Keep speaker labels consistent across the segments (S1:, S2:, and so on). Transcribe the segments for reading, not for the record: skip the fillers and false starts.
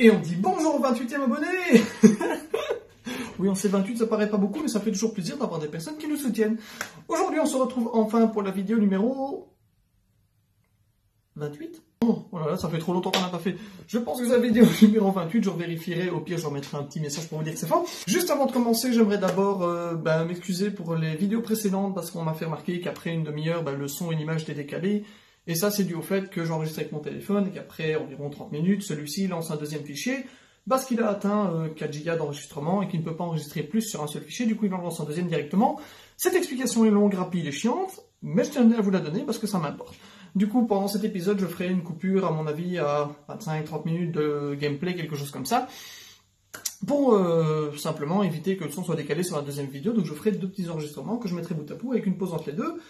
S1: Et on dit bonjour au 28e abonné. Oui, on sait 28, ça paraît pas beaucoup, mais ça fait toujours plaisir d'avoir des personnes qui nous soutiennent. Aujourd'hui, on se retrouve enfin pour la vidéo numéro 28. Oh là là, ça fait trop longtemps qu'on n'a pas fait. Je pense que c'est la vidéo numéro 28, je vérifierai, au pire je remettrai un petit message pour vous dire que c'est fort. Juste avant de commencer, j'aimerais d'abord m'excuser pour les vidéos précédentes, parce qu'on m'a fait remarquer qu'après une demi-heure, le son et l'image étaient décalés. Et ça, c'est dû au fait que j'enregistre avec mon téléphone et qu'après environ 30 minutes, celui-ci lance un deuxième fichier parce qu'il a atteint 4 Go d'enregistrement et qu'il ne peut pas enregistrer plus sur un seul fichier, du coup il en lance un deuxième directement. Cette explication est longue, rapide et chiante, mais je tiens à vous la donner parce que ça m'importe. Du coup, pendant cet épisode, je ferai une coupure, à mon avis, à 25-30 minutes de gameplay, quelque chose comme ça, pour simplement éviter que le son soit décalé sur la deuxième vidéo. Donc je ferai deux petits enregistrements que je mettrai bout à bout avec une pause entre les deux.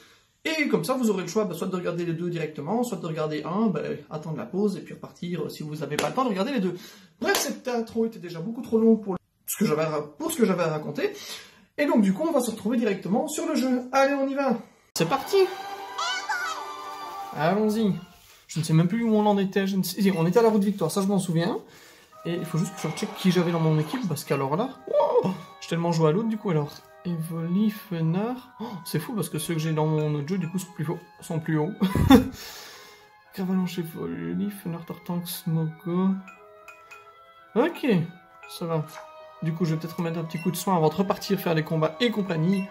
S1: Et comme ça, vous aurez le choix soit de regarder les deux directement, soit de regarder un, attendre la pause et puis repartir si vous n'avez pas le temps de regarder les deux. Bref, cette intro était déjà beaucoup trop longue pour ce que j'avais à raconter. Et donc du coup, on va se retrouver directement sur le jeu. Allez, on y va. C'est parti. Allons-y. Je ne sais même plus où on en était. On était à la route Victoire, ça je m'en souviens. Et il faut juste que je recheck qui j'avais dans mon équipe, parce qu'alors là... Oh, j'ai tellement joué à l'autre du coup alors. Evoli, Fenard... Oh, c'est fou parce que ceux que j'ai dans mon autre jeu du coup sont plus hauts. Cavalanche, Evoli, Fenard, Tartank, Smogo... Ok, ça va. Du coup je vais peut-être remettre un petit coup de soin avant de repartir faire les combats et compagnie.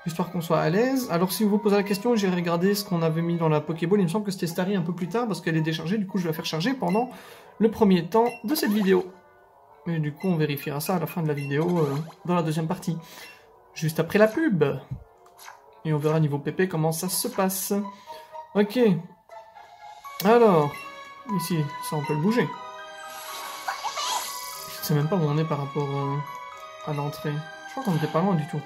S1: Histoire qu'on soit à l'aise. Alors si vous vous posez la question, j'ai regardé ce qu'on avait mis dans la Pokéball. Il me semble que c'était Starry un peu plus tard parce qu'elle est déchargée. Du coup je vais la faire charger pendant le premier temps de cette vidéo. Et du coup on vérifiera ça à la fin de la vidéo dans la deuxième partie. Juste après la pub. Et on verra niveau PP comment ça se passe. Ok. Alors, ici, ça on peut le bouger. Je sais même pas où on est par rapport à l'entrée. Je crois qu'on n'était pas loin du tout.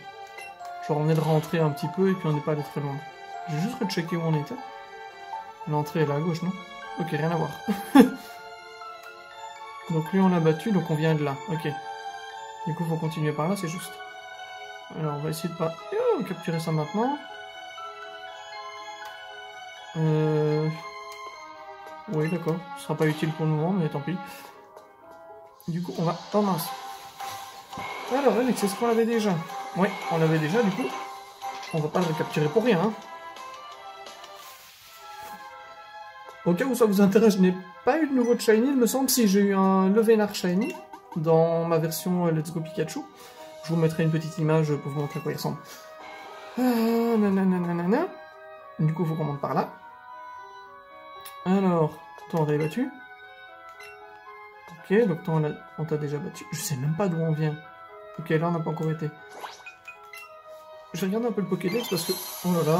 S1: Genre on venait de rentrer un petit peu et puis on n'est pas allé très loin. J'ai juste rechecké où on était. L'entrée est là à gauche, non? Ok, rien à voir. Donc lui on l'a battu, donc on vient de là. Ok. Du coup faut continuer par là, c'est juste. Alors on va essayer de pas capturer ça maintenant. Oui d'accord, ce sera pas utile pour le moment, mais tant pis. Du coup on va... Oh mince. Alors Alex, est-ce qu'on l'avait déjà? Oui, on l'avait déjà, du coup. On va pas le recapturer pour rien. Hein. Au cas où ça vous intéresse, je n'ai pas eu de nouveau de Shiny, il me semble. Si j'ai eu un Levénard Shiny dans ma version Let's Go Pikachu. Je vous mettrai une petite image pour vous montrer à quoi il ressemble. Nanana. Du coup, il faut qu'on monte par là. Alors, toi, on t'avait battu. Ok, donc toi, on t'a déjà battu. Je sais même pas d'où on vient. Ok, là, on n'a pas encore été. Je vais regarder un peu le Pokédex parce que... Oh là là...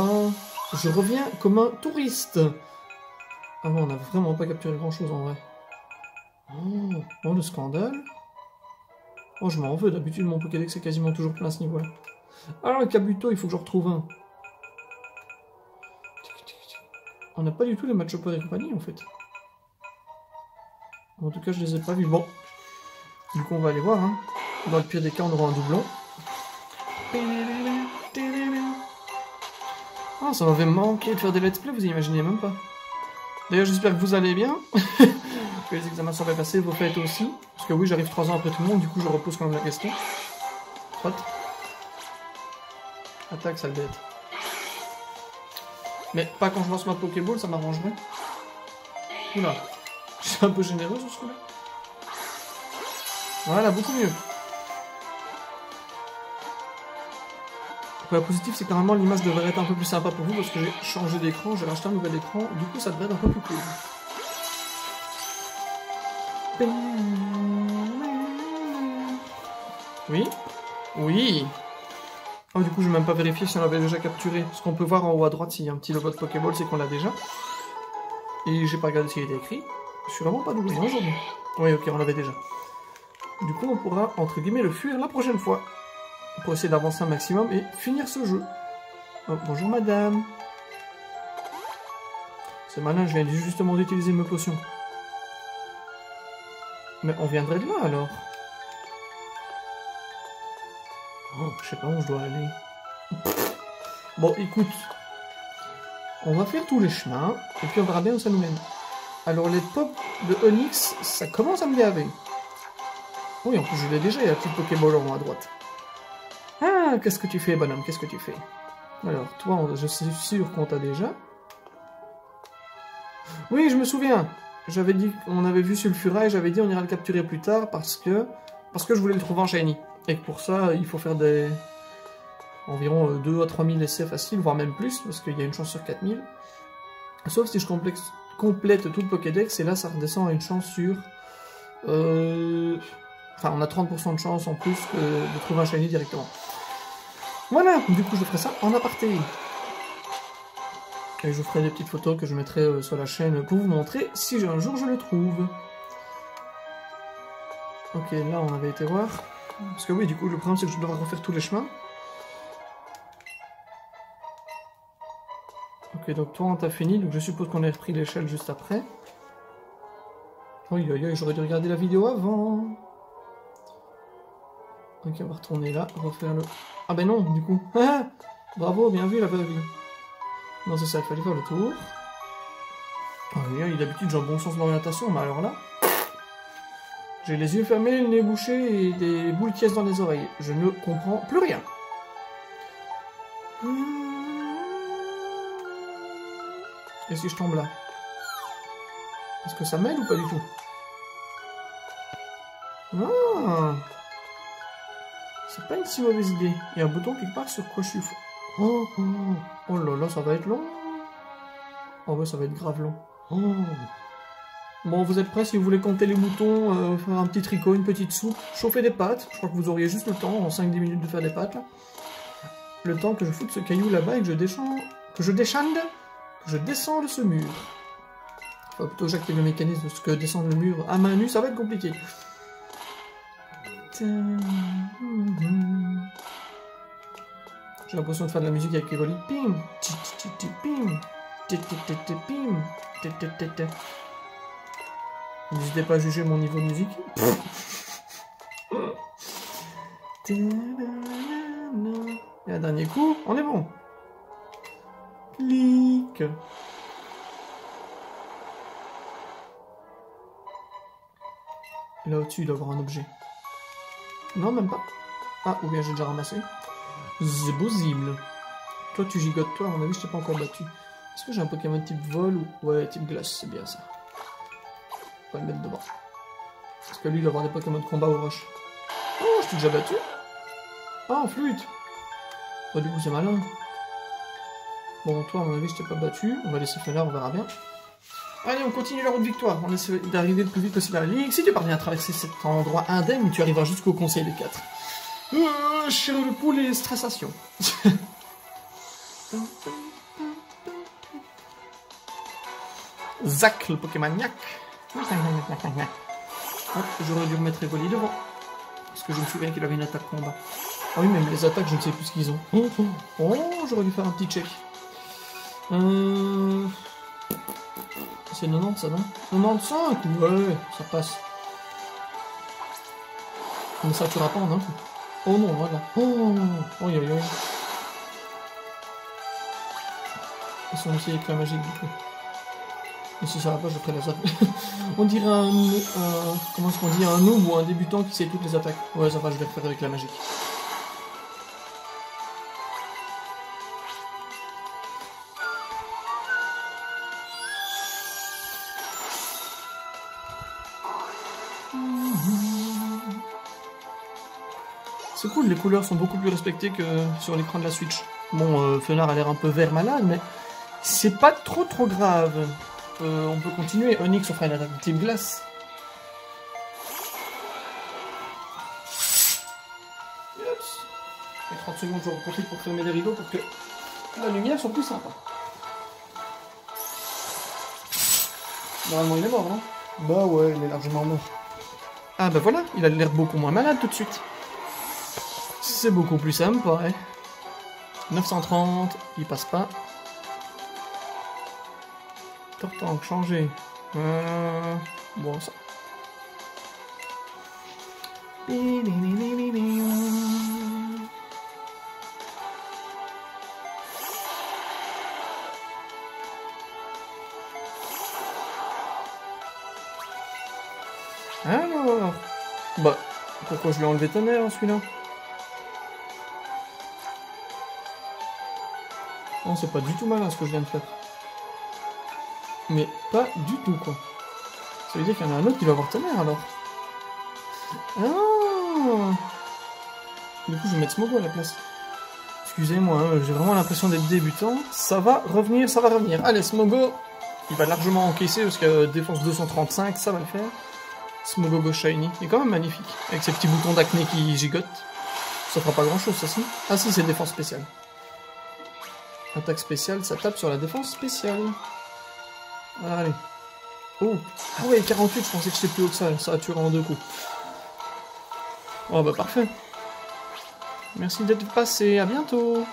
S1: Je reviens comme un touriste. Ah bon, on n'a vraiment pas capturé grand-chose en vrai. Oh, le scandale. Oh, je m'en veux, d'habitude mon Pokédex est quasiment toujours plein à ce niveau-là. Alors, le Kabuto, il faut que je retrouve un. On n'a pas du tout les Machopod et compagnie, en fait. En tout cas, je les ai pas vus. Bon. Du coup, on va aller voir, hein. Dans le pire des cas, on aura un doublon. Ah, ça m'avait manqué de faire des let's play, vous imaginez même pas. D'ailleurs, j'espère que vous allez bien. Que les examens sont bien passés, vos fêtes aussi. Parce que oui, j'arrive 3 ans après tout le monde, du coup je repose quand même la question. Trotte. Attaque, sale bête. Mais pas quand je lance ma Pokéball, ça m'arrangerait. Oula. Je suis un peu généreux sur ce coup-là. Voilà, beaucoup mieux. Le point positif, c'est que normalement l'image devrait être un peu plus sympa pour vous parce que j'ai changé d'écran, j'ai racheté un nouvel écran, du coup ça devrait être un peu plus cool. Oui. Oui. Oh, du coup, je vais même pas vérifier si on l'avait déjà capturé. Ce qu'on peut voir en haut à droite, s'il y a un petit logo de Pokéball, c'est qu'on l'a déjà. Et j'ai pas regardé s'il était écrit. Je suis vraiment pas doué aujourd'hui. Oui, ok, on l'avait déjà. Du coup, on pourra, entre guillemets, le fuir la prochaine fois. Pour essayer d'avancer un maximum et finir ce jeu. Oh, bonjour madame. C'est malin, je viens justement d'utiliser mes potions. Mais on viendrait de là alors. Oh, je sais pas où je dois aller. Bon, écoute. On va faire tous les chemins, et puis on verra bien où ça nous mène. Alors les pop de Onyx, ça commence à me gaver. Oui, en plus je l'ai déjà, il y a un petit Pokéball en haut à droite. Ah, qu'est-ce que tu fais, bonhomme? Qu'est-ce que tu fais? Alors, toi, je suis sûr qu'on t'a déjà. Oui, je me souviens. J'avais dit qu'on avait vu Sulfura et j'avais dit on ira le capturer plus tard parce que je voulais le trouver en shiny. Et que pour ça, il faut faire des... environ 2 à 3000 essais faciles, voire même plus, parce qu'il y a une chance sur 4000. Sauf si je complète tout le Pokédex, et là ça redescend à une chance sur... Enfin, on a 30% de chance en plus de trouver un shiny directement. Voilà, du coup je ferai ça en aparté. Et je ferai des petites photos que je mettrai sur la chaîne pour vous montrer si un jour je le trouve. Ok, là on avait été voir. Parce que oui, du coup le problème c'est que je dois refaire tous les chemins. Ok, donc toi on t'a fini, donc je suppose qu'on a repris l'échelle juste après. Oui, j'aurais dû regarder la vidéo avant. Ok, on va retourner là, refaire le... Ah ben non, du coup. Bravo, bien vu, la vraie vie. Non, c'est ça, il fallait faire le tour. Oui, d'habitude j'ai un bon sens d'orientation, mais alors là... J'ai les yeux fermés, le nez bouché et des boules qui dans les oreilles. Je ne comprends plus rien. Et si je tombe là? Est-ce que ça m'aide ou pas du tout? Ah, c'est pas une si mauvaise idée. Il y a un bouton quelque part sur quoi je suis fou. Oh là là, ça va être long. Oh ouais, ça va être grave long. Bon, vous êtes prêts si vous voulez compter les boutons, faire un petit tricot, une petite soupe, chauffer des pâtes. Je crois que vous auriez juste le temps, en 5-10 minutes, de faire des pâtes, là. Le temps que je foute ce caillou là-bas et que je descende... Que je descende ce mur. Faut plutôt que j'active le mécanisme, parce que descendre le mur à main nue, ça va être compliqué. J'ai l'impression de faire de la musique avec les volis. Pim, pim, pim, n'hésitez pas à juger mon niveau de musique. Et un dernier coup, on est bon. Clic. Là au-dessus, il doit y avoir un objet. Non, même pas. Ah, ou bien j'ai déjà ramassé. C'est possible. Toi, tu gigotes, toi, à mon avis, je t'ai pas encore battu. Est-ce que j'ai un Pokémon type vol ou... Ouais, type glace, c'est bien ça. On va le mettre devant. Parce que lui, il va avoir des Pokémon de combat au rush. Oh, je t'ai déjà battu. Ah, en flûte. Bah, du coup, c'est malin. Bon, toi, à mon avis, je t'ai pas battu. On va laisser faire là, on verra bien. Allez, on continue la route victoire. On essaie d'arriver le plus vite possible à la ligne. Si tu parviens à traverser cet endroit indemne, tu arriveras jusqu'au Conseil des 4. Cher le poule et stressation. Zac, le Pokémoniac. J'aurais dû remettre Evoli devant. Parce que je me souviens qu'il avait une attaque combat. Ah oui, même les attaques, je ne sais plus ce qu'ils ont. Oh, j'aurais dû faire un petit check. C'est 90 ça, non? 95? Ouais, ça passe. Comme ça, tu rapportes, hein? Oh non, voilà. Oh non, non. Oh, yo, yo. Ils sont aussi avec la magie, du coup. Mais si ça va pas, je ferai les attaques. On dirait un... comment est-ce qu'on dit? Un noob ou un débutant qui sait toutes les attaques. Ouais, ça va, je vais refaire avec la magie. C'est cool, les couleurs sont beaucoup plus respectées que sur l'écran de la Switch. Bon, Fenard a l'air un peu vert malade, mais c'est pas trop grave. On peut continuer. Onyx, on fera une attaque de type glace. Yes. Et 30 secondes, je profite pour fermer les rideaux pour que la lumière soit plus sympa. Normalement, il est mort, non? Bah ouais, il est largement mort. Ah bah voilà, il a l'air beaucoup moins malade tout de suite. C'est beaucoup plus simple, ouais. 930, il passe pas. Tortank, changer. Bon, ça. Alors... Bah, pourquoi je lui ai enlevé tonnerre, hein, celui-là? Non, c'est pas du tout malin ce que je viens de faire. Mais pas du tout, quoi. Ça veut dire qu'il y en a un autre qui va avoir tonnerre, alors. Ah. Du coup, je vais mettre Smogo à la place. Excusez-moi, hein, j'ai vraiment l'impression d'être débutant. Ça va revenir, ça va revenir. Allez, Smogo, il va largement encaisser parce que défense 235, ça va le faire. Smogo Go Shiny, il est quand même magnifique. Avec ses petits boutons d'acné qui gigotent. Ça fera pas grand chose, ça si. Ah si, c'est défense spéciale. Attaque spéciale, ça tape sur la défense spéciale. Allez. Oh, ah ouais, 48, je pensais que c'était plus haut que ça a tué en 2 coups. Oh bah parfait. Merci d'être passé, à bientôt.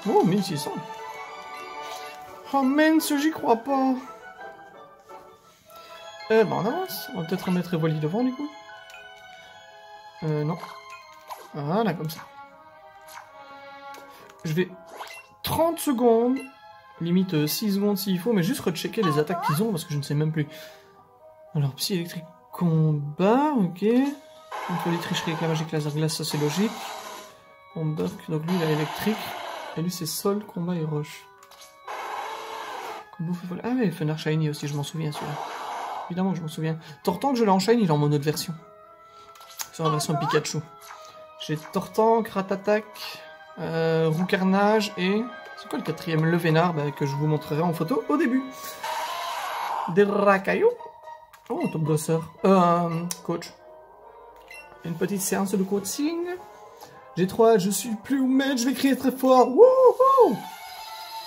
S1: Oh, 1600. Oh mince, j'y crois pas. Eh ben on avance, on va peut-être remettre Evoli devant du coup. Non. Voilà, comme ça. Je vais 30 secondes, limite 6 secondes s'il faut, mais juste rechecker les attaques qu'ils ont parce que je ne sais même plus. Alors, psy électrique combat, ok. Contre les tricheries avec la magique laser glace, ça c'est logique. On buck, donc lui il a électrique. Et lui c'est sol, combat et roche. Ah ouais, Fenrir Shiny aussi, je m'en souviens celui-là. Évidemment que je m'en souviens. Tortank, je l'ai en Shiny, il est en mono de version. Sur la version Pikachu. J'ai Tortank, Ratatak, Roux Carnage et... C'est quoi le quatrième? Le Vénard, bah, que je vous montrerai en photo au début. Des Rakayo. Oh, top bosseur. Coach. Une petite séance de coaching. J'ai 3, je suis plus maître, je vais crier très fort. Wouhou!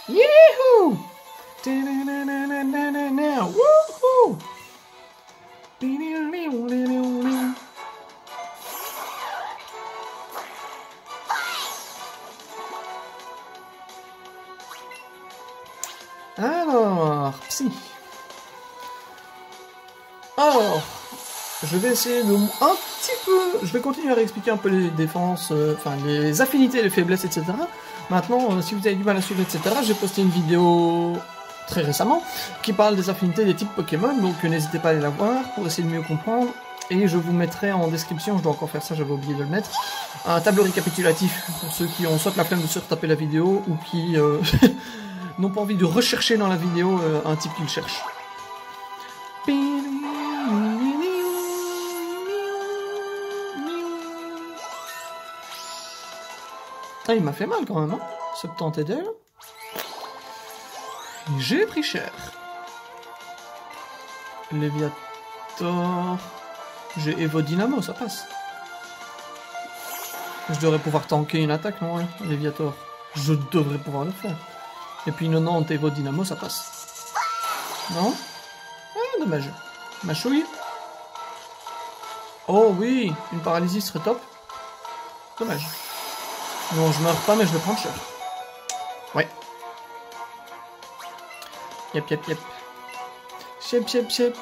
S1: Youhou! Wouhou! Alors, psy. Alors, je vais essayer de un petit peu... Je vais continuer à réexpliquer un peu les défenses, enfin les affinités, les faiblesses, etc. Maintenant, si vous avez du mal à suivre, etc., j'ai posté une vidéo très récemment qui parle des affinités des types Pokémon, donc n'hésitez pas à aller la voir pour essayer de mieux comprendre. Et je vous mettrai en description, je dois encore faire ça, j'avais oublié de le mettre, un tableau récapitulatif pour ceux qui ont soit la flemme de se retaper la vidéo ou qui n'ont pas envie de rechercher dans la vidéo un type qu'ils cherchent. Ah, il m'a fait mal quand même, hein, 70 d'elle. J'ai pris cher. Léviator. J'ai Evo Dynamo, ça passe. Je devrais pouvoir tanker une attaque, non, hein, Léviator. Je devrais pouvoir le faire. Et puis 90 Evo Dynamo, ça passe. Non? Ah, dommage. Ma chouille. Oh oui, une paralysie serait top. Dommage. Non, je meurs pas, mais je vais prendre cher. Ouais. Yep, yep, yep. Chep, chep, chep.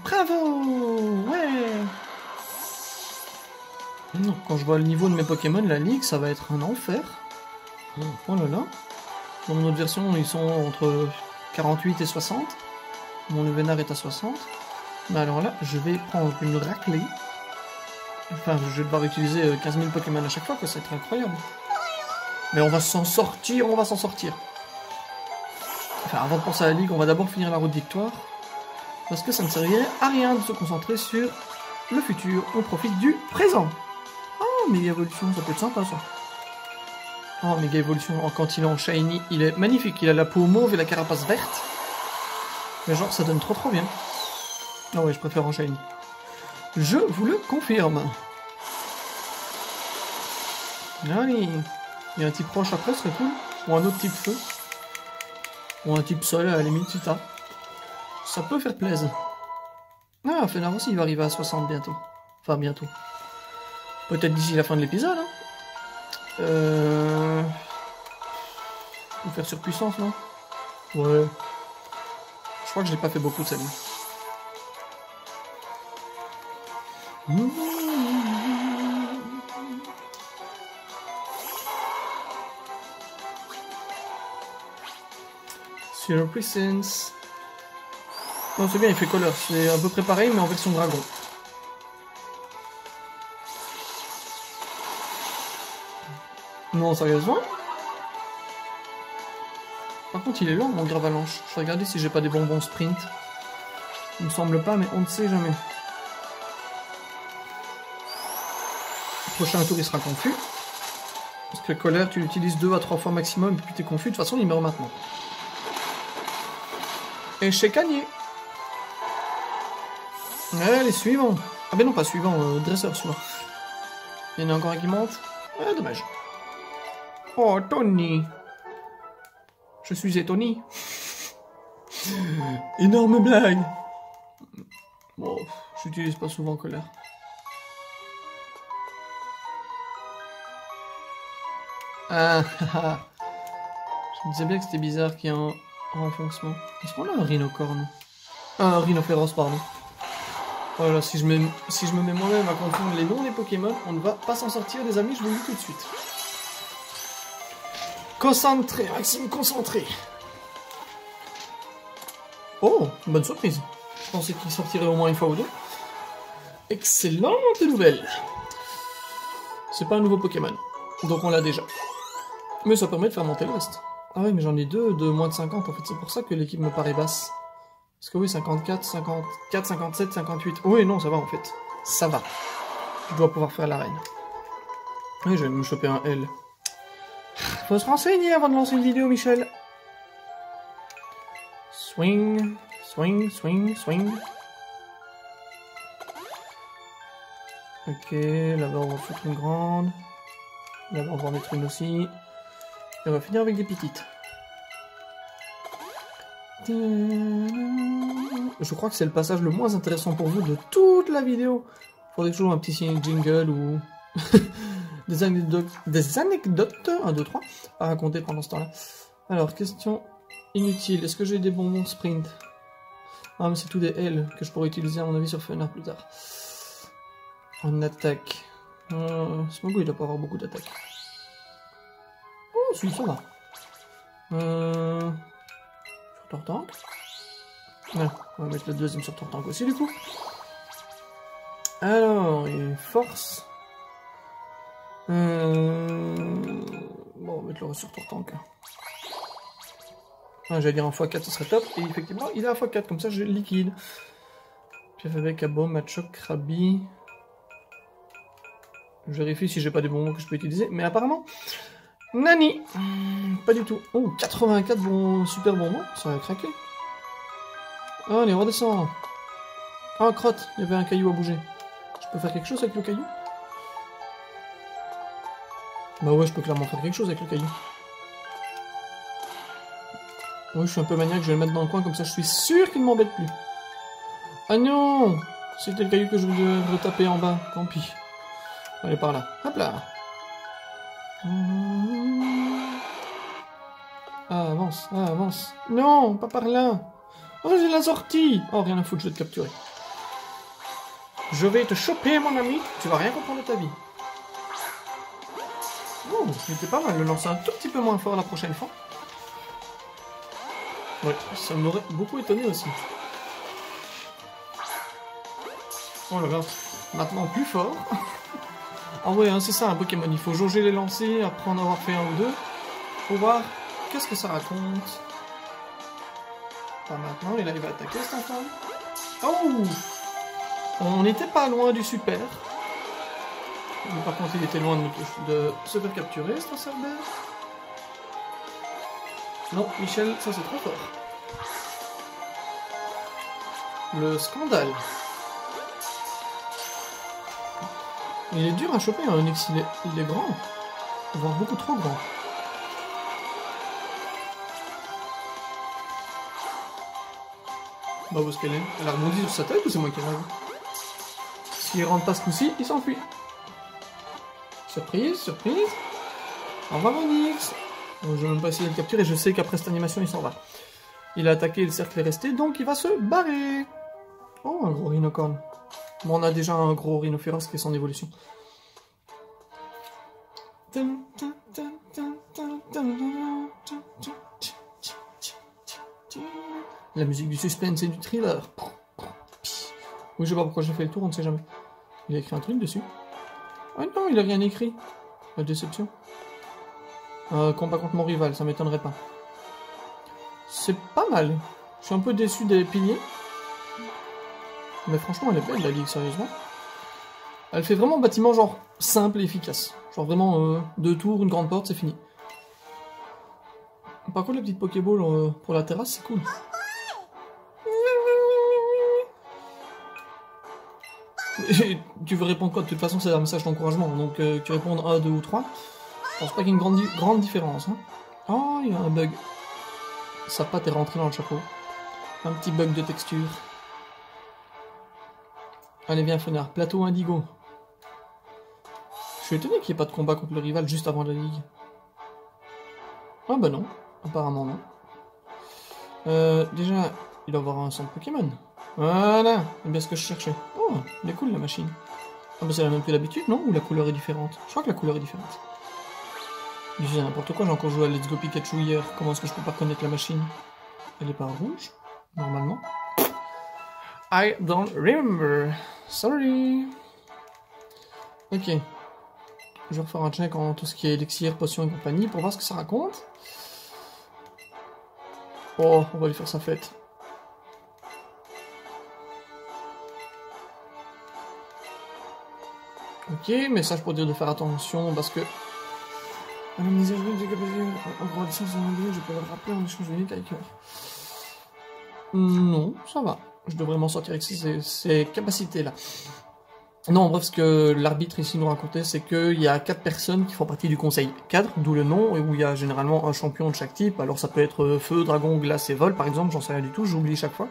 S1: Bravo! Ouais! Non, quand je vois le niveau de mes Pokémon, la ligue, ça va être un enfer. Oh là là. Dans mon autre version, ils sont entre 48 et 60. Mon Vénard est à 60. Mais alors là, je vais prendre une raclée. Enfin, je vais devoir utiliser 15 000 Pokémon à chaque fois, quoi. Ça va être incroyable. Mais on va s'en sortir, on va s'en sortir. Enfin, avant de penser à la ligue, on va d'abord finir la route de victoire. Parce que ça ne servirait à rien de se concentrer sur le futur. On profite du présent. Oh, Méga Evolution, ça peut être sympa, ça. Oh, Méga Evolution, quand il est en Shiny, il est magnifique. Il a la peau mauve et la carapace verte. Mais genre, ça donne trop bien. Ah ouais, je préfère en Shiny. Je vous le confirme. Allez. Il y a un type roche après, ce serait cool. Ou un autre type feu. Ou un type sol, à la limite, c'est ça. Ça peut faire plaisir. Ah, Fenrir aussi, il va arriver à 60 bientôt. Enfin, bientôt. Peut-être d'ici la fin de l'épisode, hein. Faut faire surpuissance, non? Ouais. Je crois que je l'ai pas fait beaucoup de celle-là. Zero Presence. Non, c'est bien, il fait color. C'est à peu près pareil, mais en version dragon. Non, sérieusement? Par contre, il est long, mon Gravalanche. Je vais regarder si j'ai pas des bonbons sprint. Il me semble pas, mais on ne sait jamais. Le prochain tour, il sera confus. Parce que le colère, tu l'utilises 2 à 3 fois maximum, et puis t'es confus. De toute façon, il meurt maintenant. Échec gagné. Allez, suivant. Ah ben non, pas suivant, dresseur, celui-là. Il y en a encore un qui monte. Ah, dommage. Oh, Tony. Je suis étonné. Énorme blague. Bon, j'utilise pas souvent colère. Ah, je me disais bien que c'était bizarre qu'il y ait un renfoncement. Est-ce qu'on a un rhinocorne? Ah, un rhinophéros, pardon. Voilà, si je me mets moi-même à confondre les noms des Pokémon, on ne va pas s'en sortir, les amis, je vous le dis tout de suite. Concentré, Maxime, concentré. Oh, une bonne surprise. Je pensais qu'il sortirait au moins une fois ou deux. Excellente nouvelle. C'est pas un nouveau Pokémon, donc on l'a déjà. Mais ça permet de faire monter le reste. Ah ouais, mais j'en ai deux de moins de 50, en fait, c'est pour ça que l'équipe me paraît basse. Parce que oui, 54, 54, 57, 58... Oui, non, ça va en fait. Ça va. Je dois pouvoir faire la reine. Oui, je vais me choper un L. Faut se renseigner avant de lancer une vidéo, Michel. Swing, swing, swing, swing. Ok, là-bas on va foutre une grande. Là-bas on va en mettre une aussi. Et on va finir avec des petites. Je crois que c'est le passage le moins intéressant pour vous de toute la vidéo. Faudrait toujours un petit jingle ou des anecdotes, 1, 2, 3, à raconter pendant ce temps-là. Alors, question inutile. Est-ce que j'ai des bonbons sprint? Ah, mais c'est tout des L que je pourrais utiliser à mon avis sur Funner plus tard. En attaque. Smogo, il doit pas avoir beaucoup d'attaques. Oh, celui-là, ça va. Sur Tortank. Ouais, on va mettre le deuxième sur Tortank aussi, du coup. Alors, et force. Bon, on va mettre le sur Tortank. Ah, j'allais dire en x4, ce serait top. Et effectivement, il est à x4, comme ça, je liquide. Puis avec Abo, Machoc, Krabi. Je vérifie si j'ai pas des bonbons que je peux utiliser. Mais apparemment, Nani. Pas du tout. Oh, 84 bons, super bonbons. Ça va craquer. Oh, allez, redescend. Ah, crotte, il y avait un caillou à bouger. Je peux faire quelque chose avec le caillou? Bah ouais, je peux clairement faire quelque chose avec le caillou. Oui, je suis un peu maniaque, je vais le mettre dans le coin, comme ça je suis sûr qu'il ne m'embête plus. Ah non! C'était le caillou que je voulais retaper en bas, tant pis. Allez, par là. Hop là! Ah, avance, ah, avance. Non, pas par là! Oh, j'ai la sortie! Oh, rien à foutre, je vais te capturer. Je vais te choper, mon ami. Tu vas rien comprendre de ta vie. Oh, c'était pas mal de lancer un tout petit peu moins fort la prochaine fois. Ouais, ça m'aurait beaucoup étonné aussi. Oh là là, maintenant plus fort. Ah ouais, hein, c'est ça un Pokémon, il faut jauger les lancers après en avoir fait un ou deux, pour voir qu'est-ce que ça raconte. Pas maintenant, et là il va attaquer cet enfant. Oh! On n'était pas loin du super. Mais par contre, il était loin de se faire capturer, cet Cerber. Non, Michel, ça c'est trop fort. Le scandale. Il est dur à choper, hein, Onyx, il est grand. Voire beaucoup trop grand. Bah, où est-ce qu'elle est? Elle a rebondi sur sa tête ou c'est moi qui rêve? S'il rentre pas ce coup-ci, il s'enfuit. Surprise, surprise. Au revoir Onyx. Je vais même pas essayer de le capturer, je sais qu'après cette animation, il s'en va. Il a attaqué, le cercle est resté, donc il va se barrer. Oh, un gros rhinocorne. Bon, on a déjà un gros rhinophéros qui est son évolution. La musique du suspense et du thriller. Oui, je sais pas pourquoi j'ai fait le tour, on ne sait jamais. Il a écrit un truc dessus. Ah non, il a rien écrit. La déception. Combat contre mon rival, ça m'étonnerait pas. C'est pas mal. Je suis un peu déçu des piliers. Mais franchement, elle est belle la ligue, sérieusement. Elle fait vraiment bâtiment genre simple et efficace. Genre vraiment 2 tours, une grande porte, c'est fini. Par contre, la petite Pokéball pour la terrasse, c'est cool. Et tu veux répondre quoi? De toute façon, c'est un message d'encouragement. Donc, tu réponds 1, 2 ou 3. Je pense pas qu'il y ait une grande différence. Hein. Oh, il y a un bug. Sa patte est rentrée dans le chapeau. Un petit bug de texture. Allez, viens, Fenard. Plateau Indigo. Je suis étonné qu'il n'y ait pas de combat contre le rival juste avant la ligue. Ah bah non. Apparemment non. Déjà, il doit avoir un centre Pokémon. Voilà, c'est bien ce que je cherchais. Oh, elle est cool la machine. Ah bah c'est la même que d'habitude, non? Ou la couleur est différente? Je crois que la couleur est différente. Je dis n'importe quoi, j'ai encore joué à Let's Go Pikachu hier. Comment est-ce que je peux pas reconnaître la machine? Elle est pas rouge, normalement. I don't remember. Sorry. Ok. Je vais refaire un check en tout ce qui est élixir, potion et compagnie pour voir ce que ça raconte. Oh, on va lui faire sa fête. Ok, message pour dire de faire attention parce que... je peux le rappeler en échange unique avec eux. Non, ça va. Je devrais m'en sortir avec ces capacités-là. Non, bref, ce que l'arbitre ici nous racontait, c'est qu'il y a 4 personnes qui font partie du conseil cadre, d'où le nom, et où il y a généralement un champion de chaque type. Alors ça peut être feu, dragon, glace et vol, par exemple, j'en sais rien du tout, j'oublie chaque fois.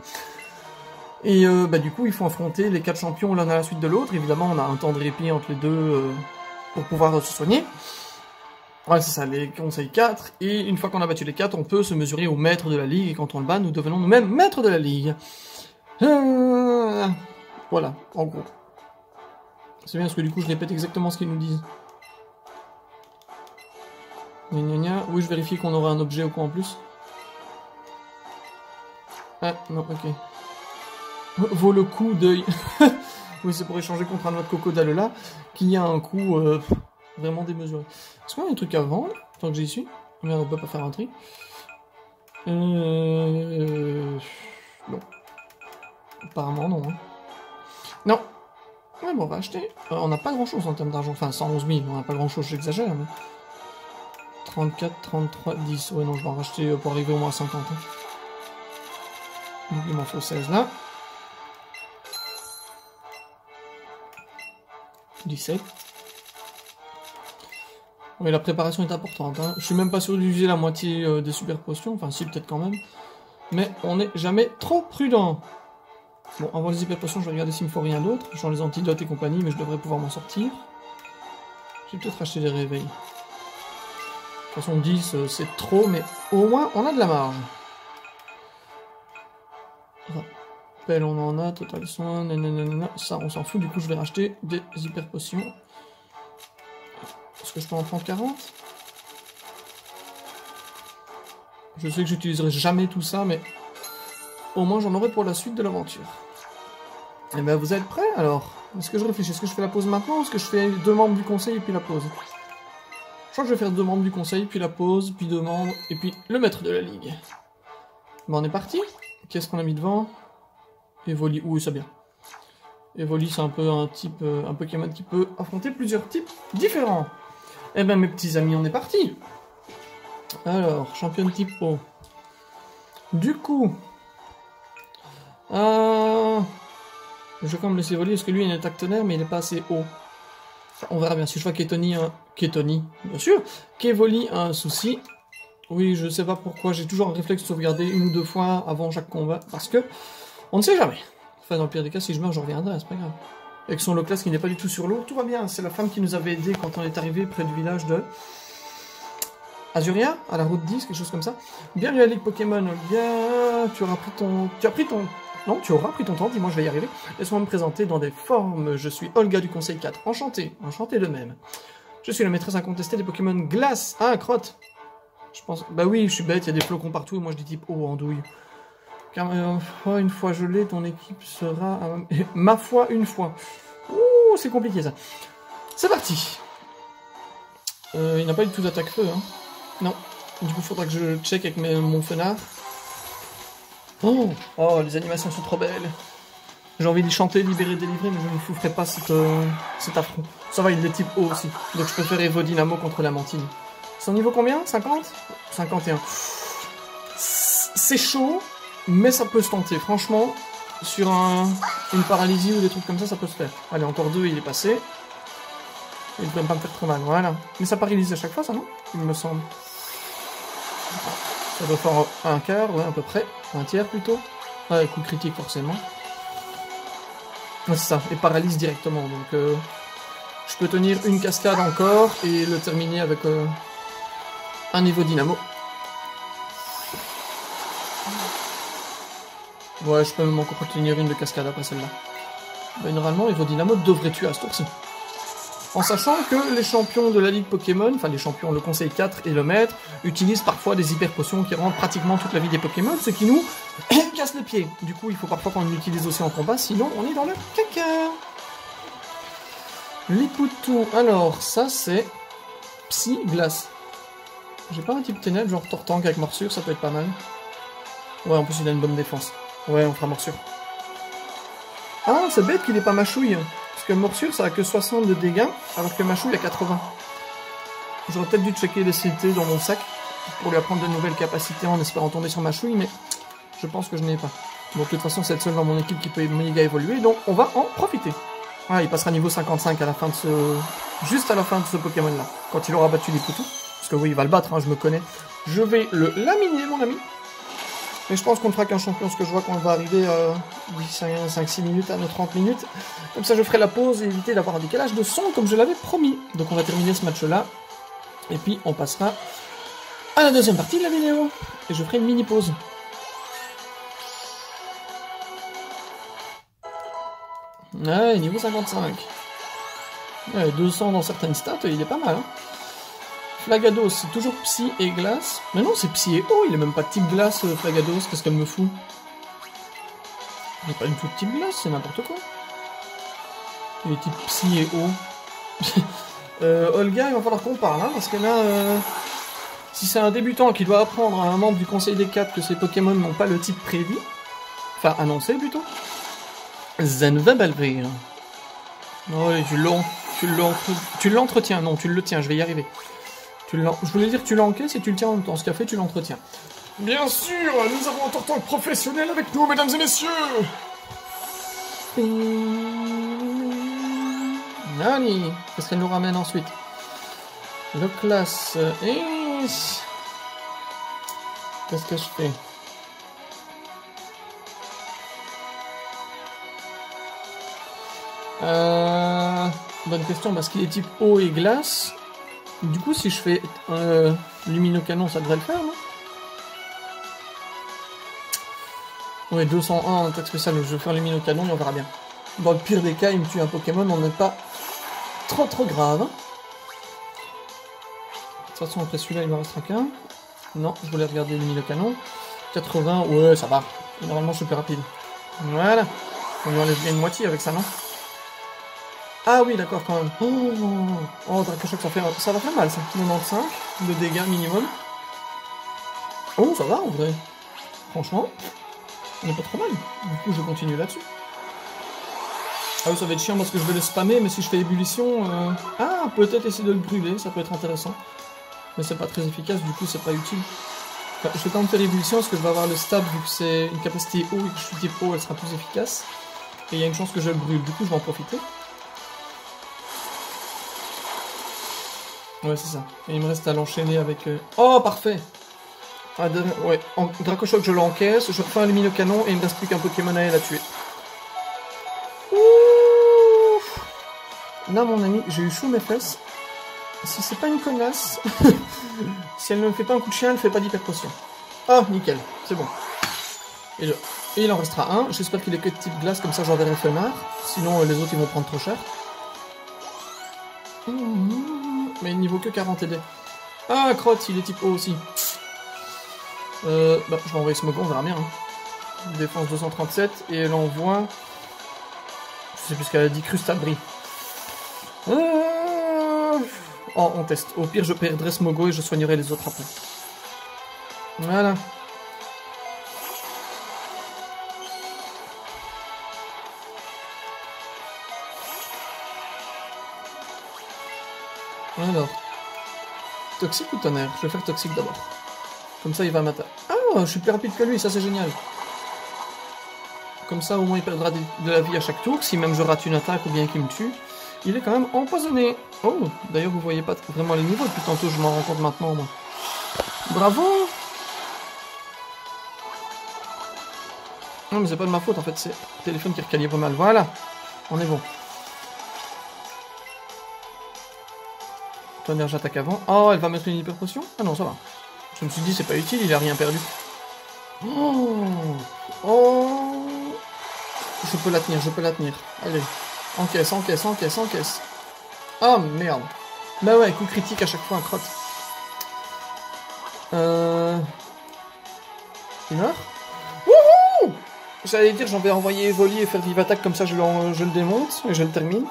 S1: Et du coup, il faut affronter les 4 champions l'un à la suite de l'autre. Évidemment, on a un temps de répit entre les deux pour pouvoir se soigner. Ouais, c'est ça, les conseils 4. Et une fois qu'on a battu les 4, on peut se mesurer au maître de la ligue. Et quand on le bat, nous devenons nous-mêmes maîtres de la ligue. Voilà, en gros. C'est bien parce que du coup, je répète exactement ce qu'ils nous disent. Gna gna gna. Oui, je vérifie qu'on aura un objet ou quoi en plus. Ah, non, ok. Vaut le coup d'œil. Oui, c'est pour échanger contre un autre Crocodile qui a un coût vraiment démesuré. Est-ce qu'on a des trucs à vendre tant que j'y suis? Merde, on peut pas faire un tri. Non. Apparemment, non. Hein. Non. Ouais, bon, on va acheter. On n'a pas grand chose en termes d'argent. Enfin, 111 000, on n'a pas grand chose, j'exagère. Mais... 34, 33, 10. Ouais, non, je vais en racheter pour arriver au moins à 50. Hein. Donc, il m'en faut 16 là. 17. Oui, la préparation est importante. Hein. Je suis même pas sûr d'utiliser la moitié des super potions. Enfin, si, peut-être quand même. Mais on n'est jamais trop prudent. Bon, avant les hyper potions, je vais regarder s'il me faut rien d'autre. Genre les antidotes et compagnie, mais je devrais pouvoir m'en sortir. Je vais peut-être acheter des réveils. De toute façon, 10, c'est trop, mais au moins, on a de la marge. Rappel, on en a, total soin, nanana. Ça, on s'en fout, du coup, je vais racheter des hyper potions. Est-ce que je peux en prendre 40? Je sais que j'utiliserai jamais tout ça, mais au moins, j'en aurai pour la suite de l'aventure. Et ben, vous êtes prêts, alors? Est-ce que je réfléchis? Est-ce que je fais la pause maintenant, ou est-ce que je fais 2 membres du conseil et puis la pause? Je crois que je vais faire 2 membres du conseil, puis la pause, puis 2 membres, et puis le maître de la ligue. Bon, on est parti. Qu'est-ce qu'on a mis devant? Evoli, oui, c'est bien. Evoli, c'est un peu un type, un Pokémon qui peut affronter plusieurs types différents. Eh ben, mes petits amis, on est parti. Alors, championne type O. Du coup... je vais quand même laisser Evoli, parce que lui, il a une attaque tonnerre, mais il n'est pas assez haut. Enfin, on verra bien. Si je vois qu'Etoni, bien sûr, qu'Evoli a un souci... Oui, je sais pas pourquoi, j'ai toujours un réflexe de sauvegarder 1 ou 2 fois avant chaque combat, parce que on ne sait jamais. Enfin, dans le pire des cas, si je meurs, je reviendrai, c'est pas grave. Avec son Loclas qui n'est pas du tout sur l'eau, tout va bien. C'est la femme qui nous avait aidé quand on est arrivé près du village de Azuria, à la route 10, quelque chose comme ça. Bienvenue à la Ligue Pokémon, bien, tu as pris ton Non, tu auras pris ton temps, dis-moi, je vais y arriver. Laisse-moi me présenter dans des formes. Je suis Olga du Conseil 4. Enchanté, enchanté de même. Je suis la maîtresse incontestée des Pokémon Glace. Ah, crotte. Je pense... Bah oui, je suis bête, il y a des flocons partout, et moi je dis type eau, andouille. Car une fois gelé, ton équipe sera... Ma foi, une fois. Ouh, c'est compliqué ça. C'est parti. Il n'a pas du tout d'attaque feu, hein. Non. Du coup, il faudra que je check avec mon fenard. Oh, les animations sont trop belles. J'ai envie de chanter, libérer, délivrer, mais je ne souffrais pas cet affront. Ça va, il est type eau aussi. Donc je préfère Evo Dynamo contre la Mantine. Son niveau combien? 50? 51. C'est chaud, mais ça peut se tenter. Franchement, sur une paralysie ou des trucs comme ça peut se faire. Allez, encore 2, il est passé. Il ne devrait pas me faire trop mal, voilà. Mais ça paralyse à chaque fois, ça, non? Il me semble. Ça doit faire un quart, ouais, à peu près. Un tiers, plutôt. Ouais, coup critique, forcément. Ouais, c'est ça, et paralyse directement. Donc, je peux tenir une cascade encore et le terminer avec un niveau dynamo. Ouais, je peux même encore tenir une de cascade après celle-là. Bah, normalement, Evo Dynamo devrait tuer à ce tour-ci. En sachant que les champions de la Ligue Pokémon, enfin les champions, le Conseil 4 et le Maître, utilisent parfois des hyper potions qui rendent pratiquement toute la vie des Pokémon, ce qui nous casse les pieds. Du coup, il faut parfois qu'on l'utilise aussi en combat, sinon on est dans le caca. Lipoutou, alors ça c'est Psy Glace. J'ai pas un type ténèbres, genre Tortank avec morsure, ça peut être pas mal. Ouais, en plus il a une bonne défense. Ouais, on fera morsure. Ah, c'est bête qu'il ait pas mâchouille. Parce que morsure, ça a que 60 de dégâts, alors que mâchouille a 80. J'aurais peut-être dû checker les CT dans mon sac pour lui apprendre de nouvelles capacités en espérant tomber sur mâchouille, mais je pense que je n'ai pas. Bon, de toute façon, c'est le seul dans mon équipe qui peut méga évoluer, donc on va en profiter. Ah, il passera niveau 55 à la fin de juste à la fin de ce Pokémon-là, quand il aura battu les Lipoutou. Parce que oui, il va le battre, hein, je me connais. Je vais le laminer, mon ami. Mais je pense qu'on ne fera qu'un champion, parce que je vois qu'on va arriver d'ici 5-6 minutes à nos 30 minutes. Comme ça, je ferai la pause et éviter d'avoir un décalage de son, comme je l'avais promis. Donc on va terminer ce match-là. Et puis on passera à la deuxième partie de la vidéo. Et je ferai une mini-pause. Ouais, niveau 55. Ouais, 200 dans certaines stats, il est pas mal, hein. Flagados, c'est toujours Psy et Glace. Mais non, c'est Psy et Eau, il est même pas type Glace, Flagados, qu'est-ce qu'elle me fout? Il est pas du tout type Glace, c'est n'importe quoi. Il est type Psy et Eau. Olga, il va falloir qu'on parle, hein, parce que là, si c'est un débutant qui doit apprendre à un membre du Conseil des 4 que ces Pokémon n'ont pas le type prédit, enfin annoncé plutôt, Zen va balver. Oui, tu l'entretiens, non, tu le tiens, je vais y arriver. Je voulais dire tu l'encaisses et tu le tiens en même temps. Ce qu'a fait, tu l'entretiens. Bien sûr, nous avons un Tortank professionnel avec nous, mesdames et messieurs. Allez, qu'est-ce qu'elle nous ramène ensuite? Le classe. Qu'est-ce que je fais? Bonne question, parce qu'il est type eau et glace. Du coup, si je fais luminocanon, ça devrait le faire, non? Ouais, 201 en attaque spéciale, je vais faire luminocanon et on verra bien. Dans le pire des cas, il me tue un Pokémon, on n'est pas trop grave. De toute façon, après celui-là, il me restera qu'un. Non, je voulais regarder luminocanon. 80, ouais, ça va. Et normalement, je suis plus rapide. Voilà. On lui enlève bien une moitié avec ça, non? Ah oui, d'accord, quand même. Oh, Dracochoc, ça va faire mal, ça. 95 de dégâts minimum. Oh, ça va, en vrai. Franchement, on n'est pas trop mal. Du coup, je continue là-dessus. Ah oui, ça va être chiant parce que je vais le spammer, mais si je fais ébullition... Ah, peut-être essayer de le brûler, ça peut être intéressant. Mais c'est pas très efficace, du coup, c'est pas utile. Enfin, je vais quand même faire l'ébullition parce que je vais avoir le stab, vu que c'est une capacité eau et que je suis type eau, elle sera plus efficace. Et il y a une chance que je le brûle, du coup, je vais en profiter. Ouais, c'est ça. Et il me reste à l'enchaîner avec... Oh, parfait! Ah, ouais, Dracochoc, je l'encaisse, je refais un luminocanon et il me reste plus qu'un Pokémon à elle à tuer. Ouf. Là, mon ami, j'ai eu chaud mes fesses. Si c'est pas une connasse, si elle ne me fait pas un coup de chien, elle ne fait pas d'hyper potion. Ah, nickel, c'est bon. Et Et il en restera un. J'espère qu'il est que de type glace, comme ça j'enverrai Fenard. Sinon les autres ils vont prendre trop cher. Mais il n'y vaut que 40 ED. Ah, Crotte, il est type eau aussi. Bah, je vais envoyer Smogon, on verra bien. Hein. Défense 237, et elle envoie... Je sais plus ce qu'elle a dit, Crustabri. Oh, on teste. Au pire, je perdrai Smogo et je soignerai les autres après. Voilà. Alors. Toxique ou tonnerre? Je vais faire toxique d'abord. Comme ça, il va m'attaquer. Ah, je suis plus rapide que lui, ça c'est génial. Comme ça, au moins, il perdra de la vie à chaque tour. Si même je rate une attaque ou bien qu'il me tue, il est quand même empoisonné. Oh, d'ailleurs, vous voyez pas vraiment les niveaux depuis tantôt, je m'en rends compte maintenant, moi. Bravo! Non, mais c'est pas de ma faute, en fait, c'est le téléphone qui recalibre mal. Voilà, on est bon. Tonnerre, j'attaque avant. Oh, elle va mettre une hyper potion? Ah non, ça va. Je me suis dit, c'est pas utile, il a rien perdu. Oh! Oh! Je peux la tenir, je peux la tenir. Allez. Encaisse, encaisse, encaisse, encaisse. Oh, merde. Bah ouais, coup critique à chaque fois, un crotte. Il meurt? Wouhou! J'allais dire, j'en vais envoyer Evoli et faire vive attaque, comme ça je le démonte et je le termine.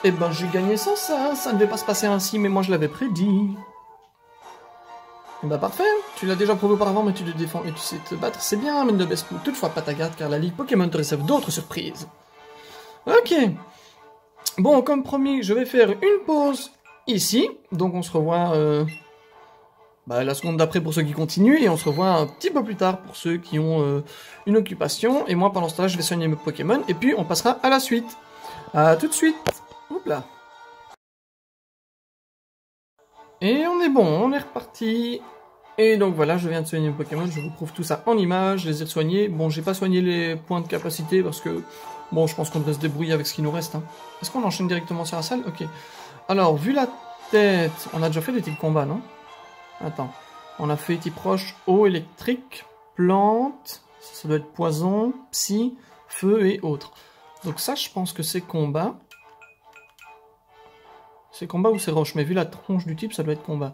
S1: Et ben, j'ai gagné sans ça. Ça ne devait pas se passer ainsi, mais moi je l'avais prédit. Bah parfait, tu l'as déjà prouvé auparavant, mais tu te défends et tu sais te battre, c'est bien, mais ne baisse toutefois pas ta garde, car la Ligue Pokémon te réserve d'autres surprises. Ok. Bon, comme promis, je vais faire une pause ici, donc on se revoit la seconde d'après pour ceux qui continuent, et on se revoit un petit peu plus tard pour ceux qui ont une occupation, et moi pendant ce temps-là, je vais soigner mes Pokémon, et puis on passera à la suite. À tout de suite. Hop là. Et on est bon, on est reparti. Et donc voilà, je viens de soigner mes Pokémon, je vous prouve tout ça en images, je les ai soignés. Bon, j'ai pas soigné les points de capacité parce que, bon, je pense qu'on devrait se débrouiller avec ce qui nous reste. Hein. Est-ce qu'on enchaîne directement sur la salle? Ok. Alors, vu la tête, on a déjà fait des types combat, non? Attends. On a fait type roche, eau, électrique, plante, ça doit être poison, psy, feu et autres. Donc ça, je pense que c'est combat. C'est combat ou c'est roche? Mais vu la tronche du type, ça doit être combat.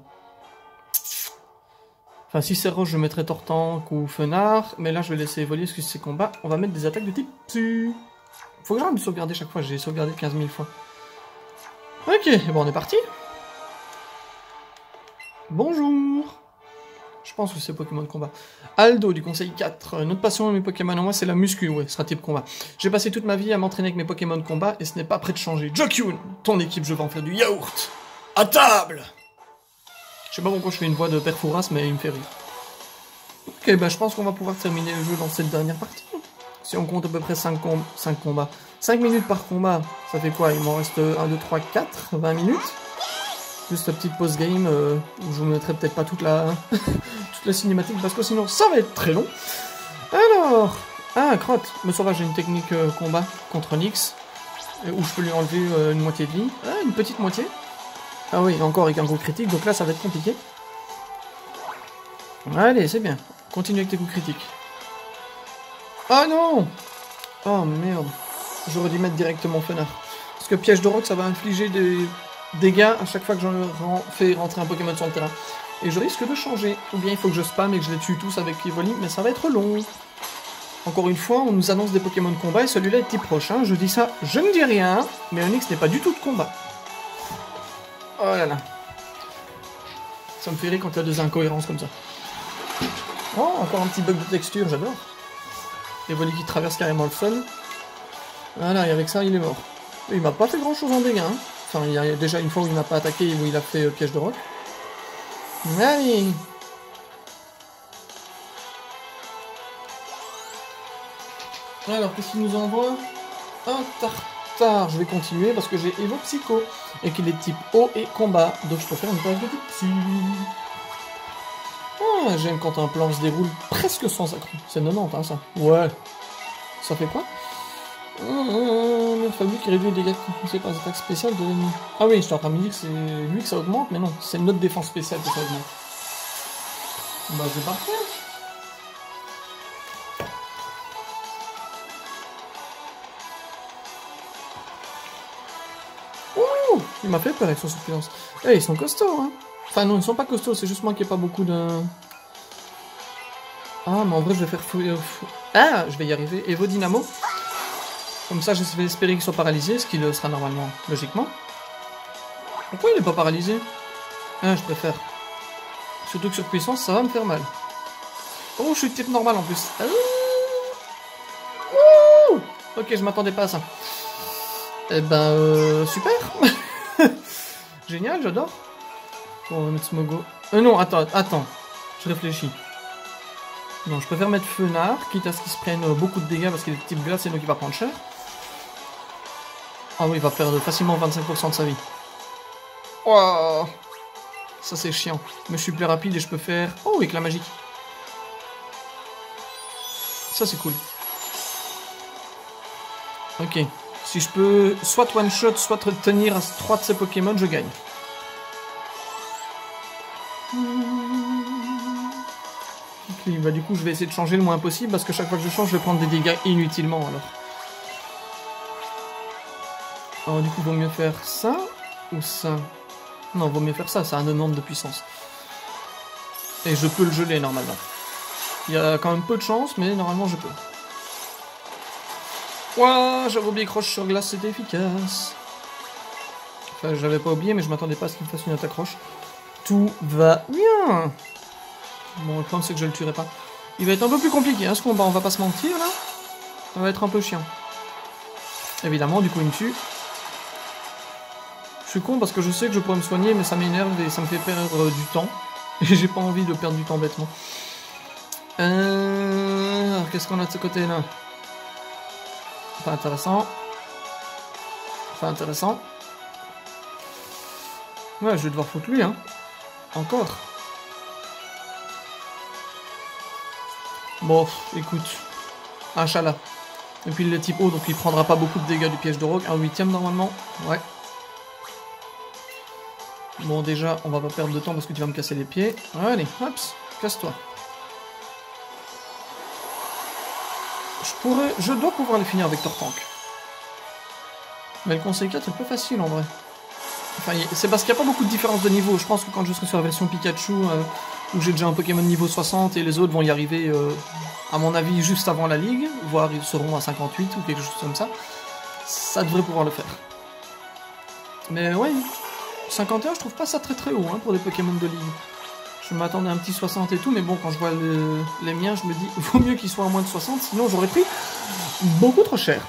S1: Enfin, si c'est roche, je mettrai Tortank ou Fenard, mais là, je vais laisser évoluer parce que si c'est combat, on va mettre des attaques de type Psy. Faut que j'arrête de sauvegarder chaque fois, j'ai sauvegardé 15 000 fois. Ok, bon, on est parti. Bonjour. Je pense que c'est Pokémon de combat. Aldo du conseil 4. Notre passion de mes Pokémon en moi, c'est la muscu, ouais, ce sera type combat. J'ai passé toute ma vie à m'entraîner avec mes Pokémon de combat et ce n'est pas prêt de changer. Jokyun, ton équipe, je vais en faire du yaourt. À table. Je sais pas pourquoi je fais une voix de Père Fouras, mais il me fait rire. Ok, bah je pense qu'on va pouvoir terminer le jeu dans cette dernière partie. Si on compte à peu près 5 combats. 5 minutes par combat, ça fait quoi? Il m'en reste 1, 2, 3, 4, 20 minutes. Juste la petite pause game, où je vous mettrai peut-être pas toute la cinématique, parce que sinon ça va être très long. Alors, crotte, me sauvage, j'ai une technique combat contre Nyx, où je peux lui enlever une moitié de vie. Ah, une petite moitié. Ah oui, encore avec un gros critique, donc là ça va être compliqué. Allez, c'est bien. Continue avec tes coups critiques. Ah non! Oh merde. J'aurais dû mettre directement Fenard. Parce que piège de roc, ça va infliger des dégâts à chaque fois que j'en fais rentrer un Pokémon sur le terrain. Et je risque de changer. Ou bien il faut que je spam et que je les tue tous avec Evoli, mais ça va être long. Encore une fois, on nous annonce des Pokémon de combat et celui-là est type prochain. Je dis ça, je ne dis rien, mais Onix n'est pas du tout de combat. Oh là là. Ça me fait rire quand il y a des incohérences comme ça. Oh, encore un petit bug de texture, j'adore. Evoli qui traverse carrément le sol. Voilà, et avec ça, il est mort. Il m'a pas fait grand chose en dégâts. Hein. Enfin, il y a déjà une fois où il m'a pas attaqué et où il a fait piège de roc. Allez. Alors, qu'est-ce qu'il nous envoie? Un tartare. Je vais continuer parce que j'ai Evo Psycho et qu'il est type eau et combat. Donc je peux faire une attaque de type psy. Ah, j'aime quand un plan se déroule presque sans accroc. C'est 90, hein, ça. Ouais. Ça fait quoi? Famille qui réduit les dégâts causés par les attaques spéciales de l'ennemi. Ah oui, je suis en train de me dire que c'est lui que ça augmente, mais non, c'est notre défense spéciale que ça augmente. Bah c'est parfait. Oh, il m'a fait peur avec son surpuissance. Eh, ils sont costauds, hein. Enfin non, ils sont pas costauds, c'est juste moi qui ai pas beaucoup de... Ah, mais en vrai, je vais faire Ah, je vais y arriver. Evo Dynamo. Comme ça, je vais espérer qu'il soit paralysé, ce qui le sera normalement, logiquement. Pourquoi il est pas paralysé? Ah, je préfère. Surtout que sur puissance, ça va me faire mal. Oh, je suis type normal en plus. Ouh, ok, je m'attendais pas à ça. Eh ben, super. Génial, j'adore. Bon, on va mettre Smogo. Non, attends. Je réfléchis. Non, je préfère mettre Fenard, quitte à ce qu'il se prenne beaucoup de dégâts parce qu'il est type glace et donc il va prendre cher. Ah oui, il va perdre facilement 25% de sa vie. Wow. Ça c'est chiant. Mais je suis plus rapide et je peux faire... Oh, éclat magique. Ça c'est cool. Ok. Si je peux soit one-shot, soit tenir à 3 de ces Pokémon, je gagne. Ok, bah du coup je vais essayer de changer le moins possible parce que chaque fois que je change, je vais prendre des dégâts inutilement alors. Alors du coup, vaut mieux faire ça ou ça? Non, vaut mieux faire ça, ça a un 90 de puissance. Et je peux le geler normalement. Il y a quand même peu de chance, mais normalement je peux. Ouah, j'avais oublié que roche sur glace c'était efficace. Enfin, j'avais pas oublié, mais je m'attendais pas à ce qu'il me fasse une attaque roche. Tout va bien. Bon, le problème c'est que je le tuerai pas. Il va être un peu plus compliqué, hein, ce combat, on va pas se mentir là. Ça va être un peu chiant. Évidemment, du coup il me tue. Je suis con parce que je sais que je pourrais me soigner, mais ça m'énerve et ça me fait perdre du temps. Et j'ai pas envie de perdre du temps bêtement. Alors, qu'est-ce qu'on a de ce côté-là? Pas intéressant. Pas intéressant. Ouais, je vais devoir foutre lui, hein. Encore. Bon, écoute. Un chala. Et puis le type haut, donc il prendra pas beaucoup de dégâts du piège de roc. Un 8ème normalement. Ouais. Bon, déjà, on va pas perdre de temps parce que tu vas me casser les pieds. Allez, hop, casse-toi. Je dois pouvoir les finir avec Tortank. Mais le conseil 4 est peu facile en vrai. Enfin, c'est parce qu'il n'y a pas beaucoup de différence de niveau. Je pense que quand je serai sur la version Pikachu, où j'ai déjà un Pokémon niveau 60 et les autres vont y arriver, à mon avis, juste avant la ligue, voire ils seront à 58 ou quelque chose comme ça, ça devrait pouvoir le faire. Mais ouais, 51, je trouve pas ça très très haut hein, pour des Pokémon de ligue. Je m'attendais à un petit 60 et tout, mais bon, quand je vois les miens, je me dis, vaut mieux qu'ils soient à moins de 60, sinon j'aurais pris beaucoup trop cher.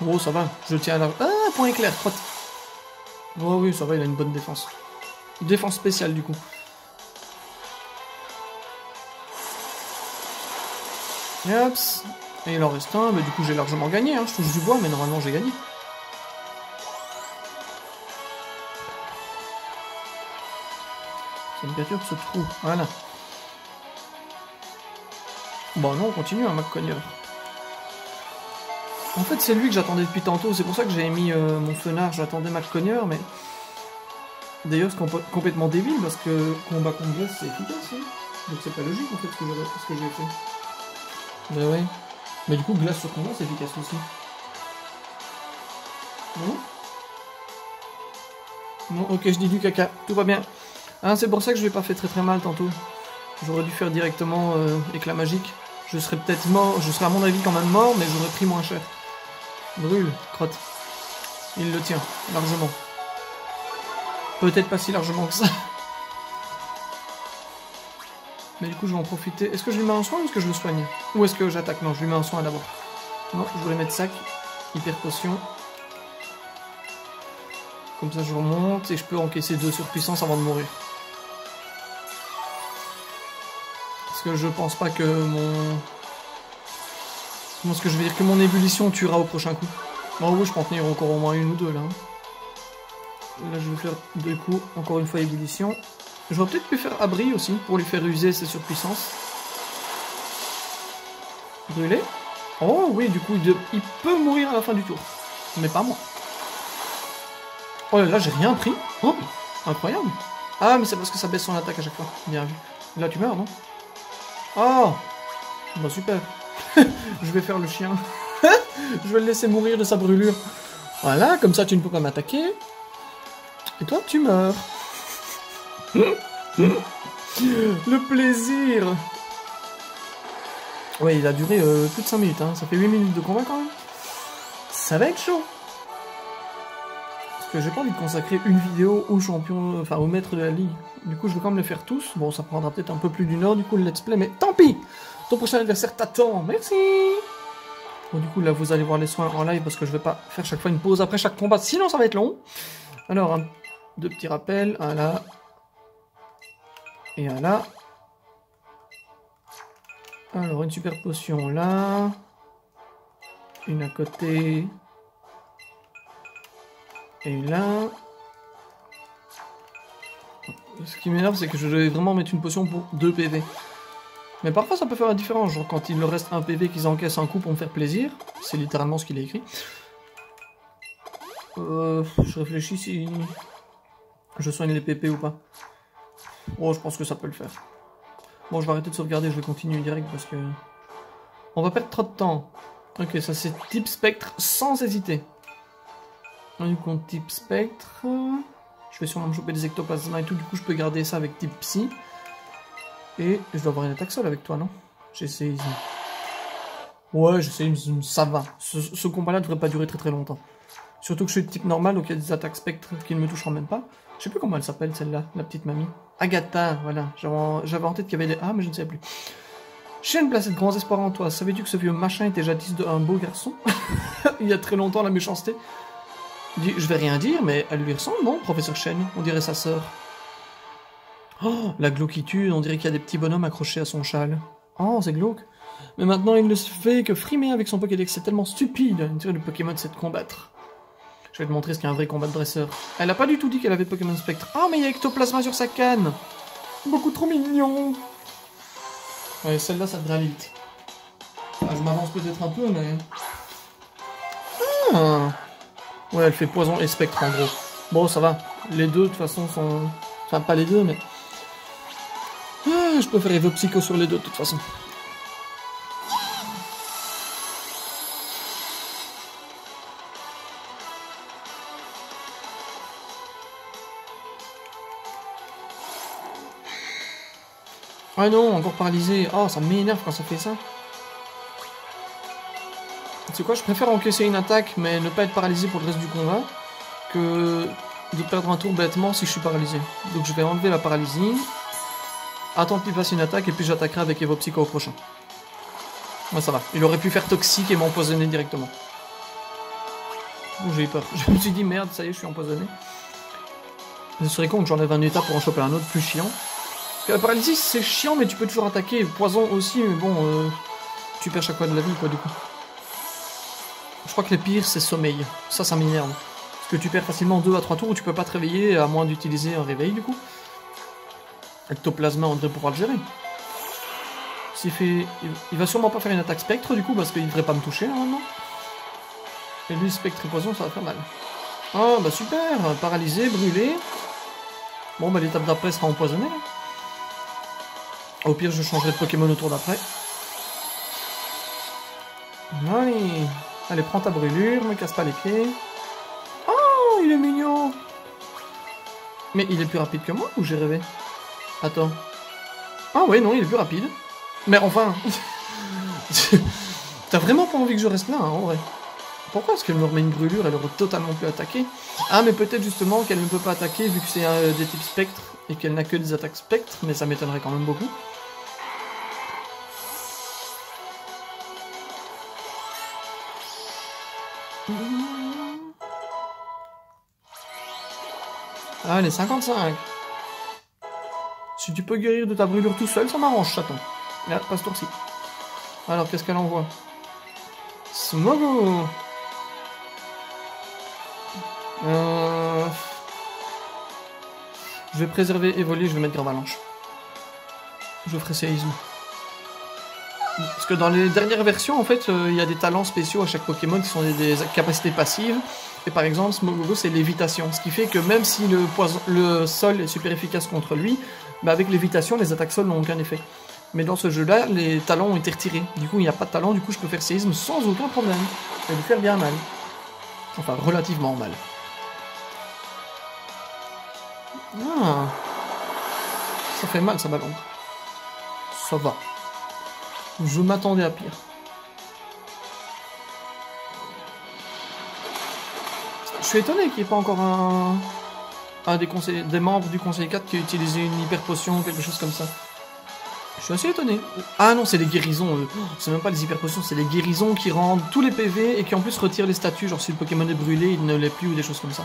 S1: Oh, ça va, je tiens à la... Ah, point éclair, crotte. Oh oui, ça va, il a une bonne défense. Défense spéciale, du coup. Yops. Et il en reste un, mais du coup j'ai largement gagné, hein. Je touche du bois, mais normalement j'ai gagné. C'est une créature ce trou, voilà. Bon non, on continue, hein, McConneur. En fait, c'est lui que j'attendais depuis tantôt, c'est pour ça que j'avais mis mon Fenard, j'attendais McConneur, mais... D'ailleurs, c'est complètement débile, parce que combat contre glace, c'est efficace, hein. Donc c'est pas logique, en fait, ce que j'ai fait. Bah ouais. Mais du coup, glace sur combat, c'est efficace aussi. Non? Non, ok, je dis du caca, tout va bien. Ah, c'est pour ça que je l'ai pas fait très très mal tantôt. J'aurais dû faire directement éclat magique. Je serais peut-être mort, je serais à mon avis quand même mort, mais j'aurais pris moins cher. Brûle, crotte. Il le tient, largement. Peut-être pas si largement que ça. Mais du coup, je vais en profiter. Est-ce que je lui mets un soin ou est-ce que je le soigne? Ou est-ce que j'attaque? Non, je lui mets un soin d'abord. Non, je voulais mettre sac. Hyper potion. Comme ça, je remonte et je peux encaisser 2 surpuissance avant de mourir. Parce que je pense pas que mon... Comment est-ce que je vais dire que mon ébullition tuera au prochain coup? Oh oui, je peux en tenir encore au moins une ou deux là. Là, je vais faire 2 coups. Encore une fois, ébullition. J'aurais peut-être pu faire abri aussi pour lui faire user ses surpuissances. Brûler. Oh oui, du coup, il peut mourir à la fin du tour. Mais pas moi. Oh là là, j'ai rien pris. Oh, incroyable. Ah, mais c'est parce que ça baisse son attaque à chaque fois. Bien vu. Là, tu meurs, non? Oh, bah super. Je vais faire le chien. Je vais le laisser mourir de sa brûlure. Voilà, comme ça, tu ne peux pas m'attaquer. Et toi, tu meurs. Le plaisir. Ouais, il a duré plus de 5 minutes, hein. Ça fait 8 minutes de combat quand même. Ça va être chaud. Parce que j'ai pas envie de consacrer une vidéo au champion, enfin au maître de la ligue. Du coup, je vais quand même les faire tous. Bon, ça prendra peut-être un peu plus d'une heure du coup le let's play, mais tant pis. Ton prochain adversaire t'attend, merci. Bon, du coup, là, vous allez voir les soins en live parce que je vais pas faire chaque fois une pause après chaque combat, sinon ça va être long. Alors, deux petits rappels, un là. Et un là. Alors, une super potion là. Une à côté. Et là. Ce qui m'énerve, c'est que je vais vraiment mettre une potion pour 2 PV. Mais parfois, ça peut faire la différence. Genre, quand il leur reste un PV qu'ils encaissent un coup pour me faire plaisir. C'est littéralement ce qu'il a écrit. Je réfléchis si je soigne les PP ou pas. Oh, je pense que ça peut le faire. Bon, je vais arrêter de sauvegarder, je vais continuer direct parce que... On va perdre trop de temps. Ok, ça c'est type spectre sans hésiter. Du coup, type spectre... Je vais sûrement me choper des ectoplasmas et tout, du coup je peux garder ça avec type psy. Et je dois avoir une attaque seule avec toi, non? J'essaie... Ouais, j'essaie, ça va. Ce combat-là devrait pas durer très longtemps. Surtout que je suis de type normal, donc il y a des attaques spectres qui ne me toucheront même pas. Je sais plus comment elle s'appelle celle-là, la petite mamie. Agatha, voilà. J'avais en tête qu'il y avait des A, mais je ne sais plus. Chaîne placée de grands espoirs en toi. Savais-tu que ce vieux machin était jadis un beau garçon? Il y a très longtemps, la méchanceté. Je vais rien dire, mais elle lui ressemble, non, professeur Chen? On dirait sa sœur. Oh, la glauquitude, on dirait qu'il y a des petits bonhommes accrochés à son châle. Oh, c'est glauque. Mais maintenant, il ne se fait que frimer avec son Pokédex. C'est tellement stupide. Une série de Pokémon sait de combattre. Je vais te montrer ce qu'est un vrai combat de dresseur. Elle a pas du tout dit qu'elle avait Pokémon Spectre. Ah, mais il y a Ectoplasma sur sa canne. Beaucoup trop mignon. Ouais, celle-là, ça devrait aller vite. Ah, je m'avance peut-être un peu, mais... Ah. Ouais, elle fait poison et spectre, en gros. Bon, ça va. Les deux, de toute façon, sont... Enfin, pas les deux, mais... Ah, je peux faire Evopsycho sur les deux, de toute façon. Ah non, encore paralysé. Oh, ça m'énerve quand ça fait ça. Tu sais quoi, je préfère encaisser une attaque, mais ne pas être paralysé pour le reste du combat, que de perdre un tour bêtement si je suis paralysé. Donc je vais enlever la paralysie, attendre qu'il fasse une attaque, et puis j'attaquerai avec Evopsycho au prochain. Ouais, ça va. Il aurait pu faire toxique et m'empoisonner directement. Oh, j'ai eu peur. Je me suis dit, merde, ça y est, je suis empoisonné. Ce serait con que j'enlève un état pour en choper un autre plus chiant. Parce que la paralysie, c'est chiant, mais tu peux toujours attaquer. Poison aussi, mais bon, tu perds chaque fois de la vie, quoi, du coup. Je crois que le pire, c'est sommeil. Ça m'énerve. Parce que tu perds facilement 2 à 3 tours où tu peux pas te réveiller, à moins d'utiliser un réveil, du coup. Ectoplasma, on devrait pouvoir le gérer. Il va sûrement pas faire une attaque spectre, du coup, parce qu'il devrait pas me toucher, normalement. Et lui, spectre et poison, ça va faire mal. Oh, bah super, paralysé, brûlé. Bon, bah l'étape d'après sera empoisonné. Au pire, je changerai de Pokémon au tour d'après. Allez. Allez, prends ta brûlure, me casse pas les pieds. Oh, il est mignon. Mais il est plus rapide que moi ou j'ai rêvé? Attends. Ah ouais, non, il est plus rapide. Mais enfin... T'as vraiment pas envie que je reste là, hein, en vrai. Pourquoi est-ce qu'elle me remet une brûlure? Elle aurait totalement pu attaquer. Ah, mais peut-être justement qu'elle ne peut pas attaquer vu que c'est des types spectres et qu'elle n'a que des attaques spectres, mais ça m'étonnerait quand même beaucoup. Allez, 55. Si tu peux guérir de ta brûlure tout seul, ça m'arrange, chaton. Là, pas ce tour-ci. Alors, qu'est-ce qu'elle envoie? Smogo. Je vais préserver Evoli, je vais mettre Gravalanche. Je ferai séisme. Parce que dans les dernières versions, en fait, il y a des talents spéciaux à chaque Pokémon qui sont des capacités passives. Et par exemple, Smogogo, c'est lévitation. Ce qui fait que même si le sol est super efficace contre lui, bah avec lévitation, les attaques sol n'ont aucun effet. Mais dans ce jeu-là, les talents ont été retirés. Du coup, il n'y a pas de talent, du coup, je peux faire séisme sans aucun problème. Et lui faire bien mal. Enfin, relativement mal. Ah. Ça fait mal, ça ballon. Ça va. Je m'attendais à pire. Je suis étonné qu'il n'y ait pas encore un des membres du conseil 4 qui ait utilisé une hyper potion ou quelque chose comme ça. Je suis assez étonné. Ah non, c'est les guérisons. C'est même pas les hyper potions, c'est les guérisons qui rendent tous les PV et qui en plus retirent les statuts. Genre si le Pokémon est brûlé, il ne l'est plus ou des choses comme ça.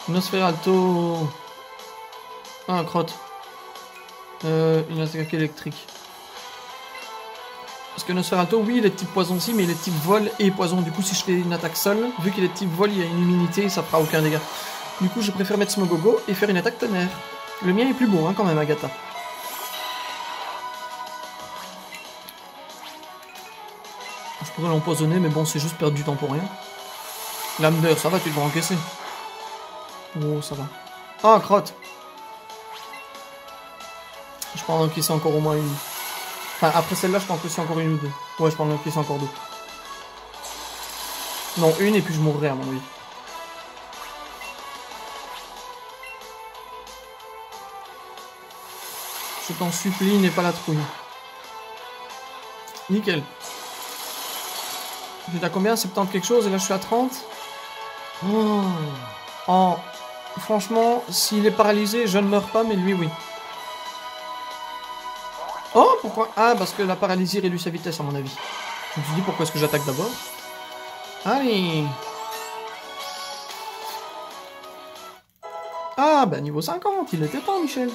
S1: Nosferatu. Ah, un crotte. Une attaque électrique. Parce que Nosferatu, oui, il est de type poison aussi, mais il est de type vol et poison. Du coup, si je fais une attaque seule, vu qu'il est de type vol, il y a une immunité et ça fera aucun dégât. Du coup, je préfère mettre Smogogo et faire une attaque tonnerre. Le mien est plus beau, hein, quand même, Agatha. Je pourrais l'empoisonner, mais bon, c'est juste perdre du temps pour rien. Lame d'heure, ça va, tu devras encaisser. Oh, ça va. Ah, crotte. Je peux en encaisser encore au moins une. Enfin, après celle-là, je peux encaisser encore une ou deux. Ouais, je peux en encaisser encore deux. Non, une et puis je mourrai à mon avis. Je t'en supplie, n'aie pas la trouille. Nickel. J'étais à combien? 70 quelque chose et là je suis à 30. Oh. Oh. Franchement, s'il est paralysé, je ne meurs pas, mais lui, oui. Oh, pourquoi? Ah, parce que la paralysie réduit sa vitesse, à mon avis. Je me suis dit, pourquoi est-ce que j'attaque d'abord? Allez. Ah, bah niveau 50, il était temps, Michel.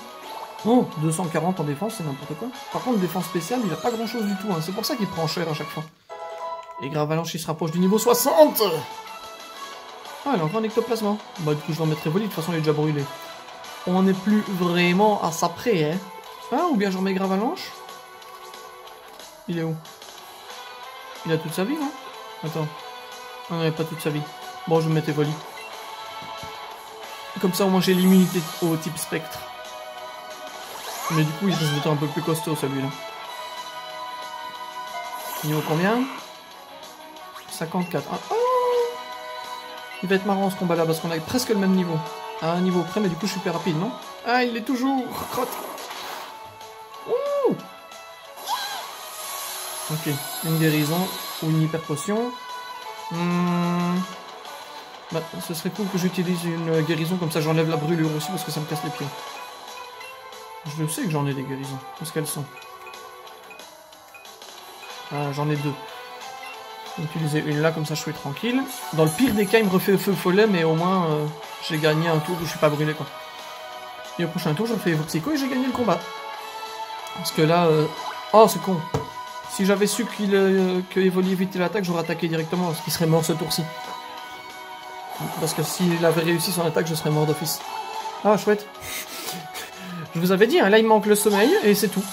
S1: Oh, 240 en défense, c'est n'importe quoi. Par contre, défense spéciale, il a pas grand-chose du tout. Hein. C'est pour ça qu'il prend cher à chaque fois. Et Gravalanche, il se rapproche du niveau 60. Ah, il a encore un ectoplasma. Bah, du coup, je vais en mettre Évoli, de toute façon, il est déjà brûlé. On n'est plus vraiment à ça près, hein. Ah, ou bien je remets Gravalanche. Il est où? Il a toute sa vie, non? Attends. Ah, non, il n'a pas toute sa vie. Bon, je vais mettre Évoli. Comme ça, au moins, j'ai l'immunité au type spectre. Mais du coup, il risque d'être un peu plus costaud, celui-là. Niveau combien? 54. Ah, oh, il va être marrant ce combat-là, parce qu'on a presque le même niveau. À un niveau près, mais du coup, je suis super rapide, non? Ah, il est toujours... Crotte. Ouh. Ok, une guérison ou une hyper potion. Bah, ce serait cool que j'utilise une guérison, comme ça j'enlève la brûlure aussi, parce que ça me casse les pieds. Je sais que j'en ai des guérisons. Où est-ce qu'elles sont? Ah, j'en ai deux. Je vais utiliser une là, comme ça je suis tranquille. Dans le pire des cas, il me refait feu follet, mais au moins j'ai gagné un tour où je suis pas brûlé, quoi. Et au prochain tour, je refais Psycho et j'ai gagné le combat. Parce que là... Oh, c'est con. Si j'avais su que Evoli évitait l'attaque, j'aurais attaqué directement, parce qu'il serait mort ce tour-ci. Parce que s'il avait réussi son attaque, je serais mort d'office. Ah, chouette. Je vous avais dit, hein, là il manque le sommeil, et c'est tout.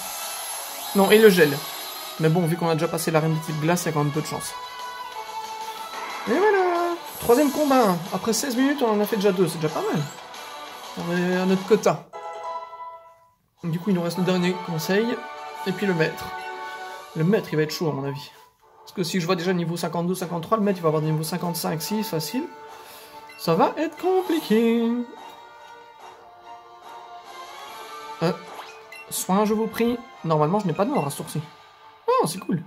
S1: Non, et le gel. Mais bon, vu qu'on a déjà passé l'arène de type glace, il y a quand même peu de chance. Et voilà. Troisième combat. Après 16 minutes, on en a fait déjà 2, c'est déjà pas mal. On est à notre quota. Du coup, il nous reste le dernier conseil, et puis le maître. Le maître, il va être chaud, à mon avis. Parce que si je vois déjà niveau 52, 53, le maître, il va avoir niveau 55, 6, facile. Ça va être compliqué. Soin, je vous prie. Normalement, je n'ai pas de mort à ce tour-ci. Oh, c'est cool.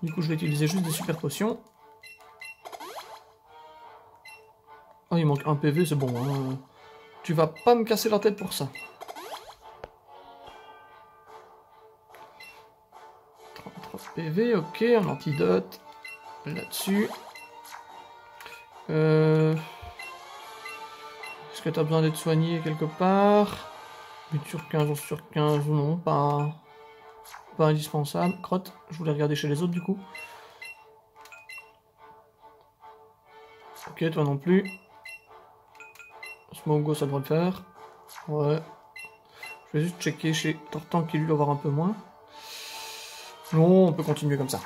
S1: Du coup, je vais utiliser juste des super potions. Oh, il manque un PV, c'est bon. Hein. Tu vas pas me casser la tête pour ça. 33 PV, ok, un antidote. Là-dessus. Est-ce que tu as besoin d'être soigné quelque part? But sur 15 sur 15, non, pas indispensable. Crotte, je voulais regarder chez les autres du coup. Ok, toi non plus. Smogo, ça devrait le faire. Ouais. Je vais juste checker chez Tortan qui lui doit avoir un peu moins. Non, on peut continuer comme ça.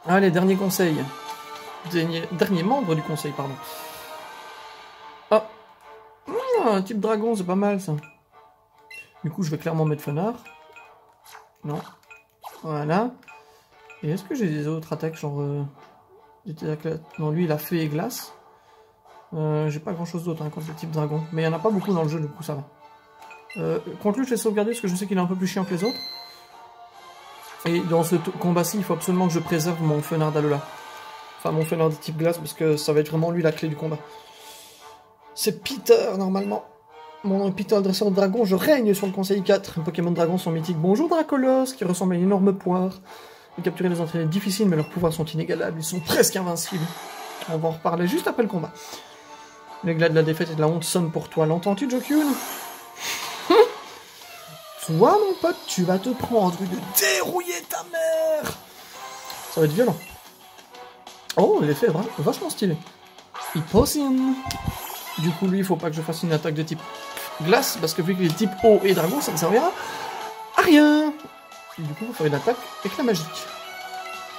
S1: Allez, dernier conseil. Dernier membre du conseil, pardon. Ah, un type dragon, c'est pas mal ça. Du coup, je vais clairement mettre Fenard. Non. Voilà. Et est-ce que j'ai des autres attaques, genre... Non, lui, il a feu et glace. J'ai pas grand chose d'autre hein, contre le type dragon. Mais il y en a pas beaucoup dans le jeu, du coup ça va. Contre lui, je l'ai sauvegardé parce que je sais qu'il est un peu plus chiant que les autres. Et dans ce combat-ci, il faut absolument que je préserve mon fenard d'Alola. Enfin, mon fenard de type glace, parce que ça va être vraiment lui la clé du combat. C'est Peter, normalement. Mon nom est Peter, le dresseur de dragon. Je règne sur le Conseil 4. Les Pokémon de dragon sont mythiques. Bonjour Dracolos, qui ressemble à une énorme poire. Et capturer les entraîneurs est difficile, mais leurs pouvoirs sont inégalables. Ils sont presque invincibles. On va en reparler juste après le combat. L'éclat de la défaite et de la honte sonne pour toi. L'entends-tu, Jokyun? Toi, mon pote, tu vas te prendre une dérouiller ta mère. Ça va être violent. Oh, l'effet est vachement stylé. Hippotion. Du coup, lui, il faut pas que je fasse une attaque de type glace, parce que vu qu'il est type eau et dragon, ça ne servira à rien. Et du coup, il faut faire une attaque éclat magique.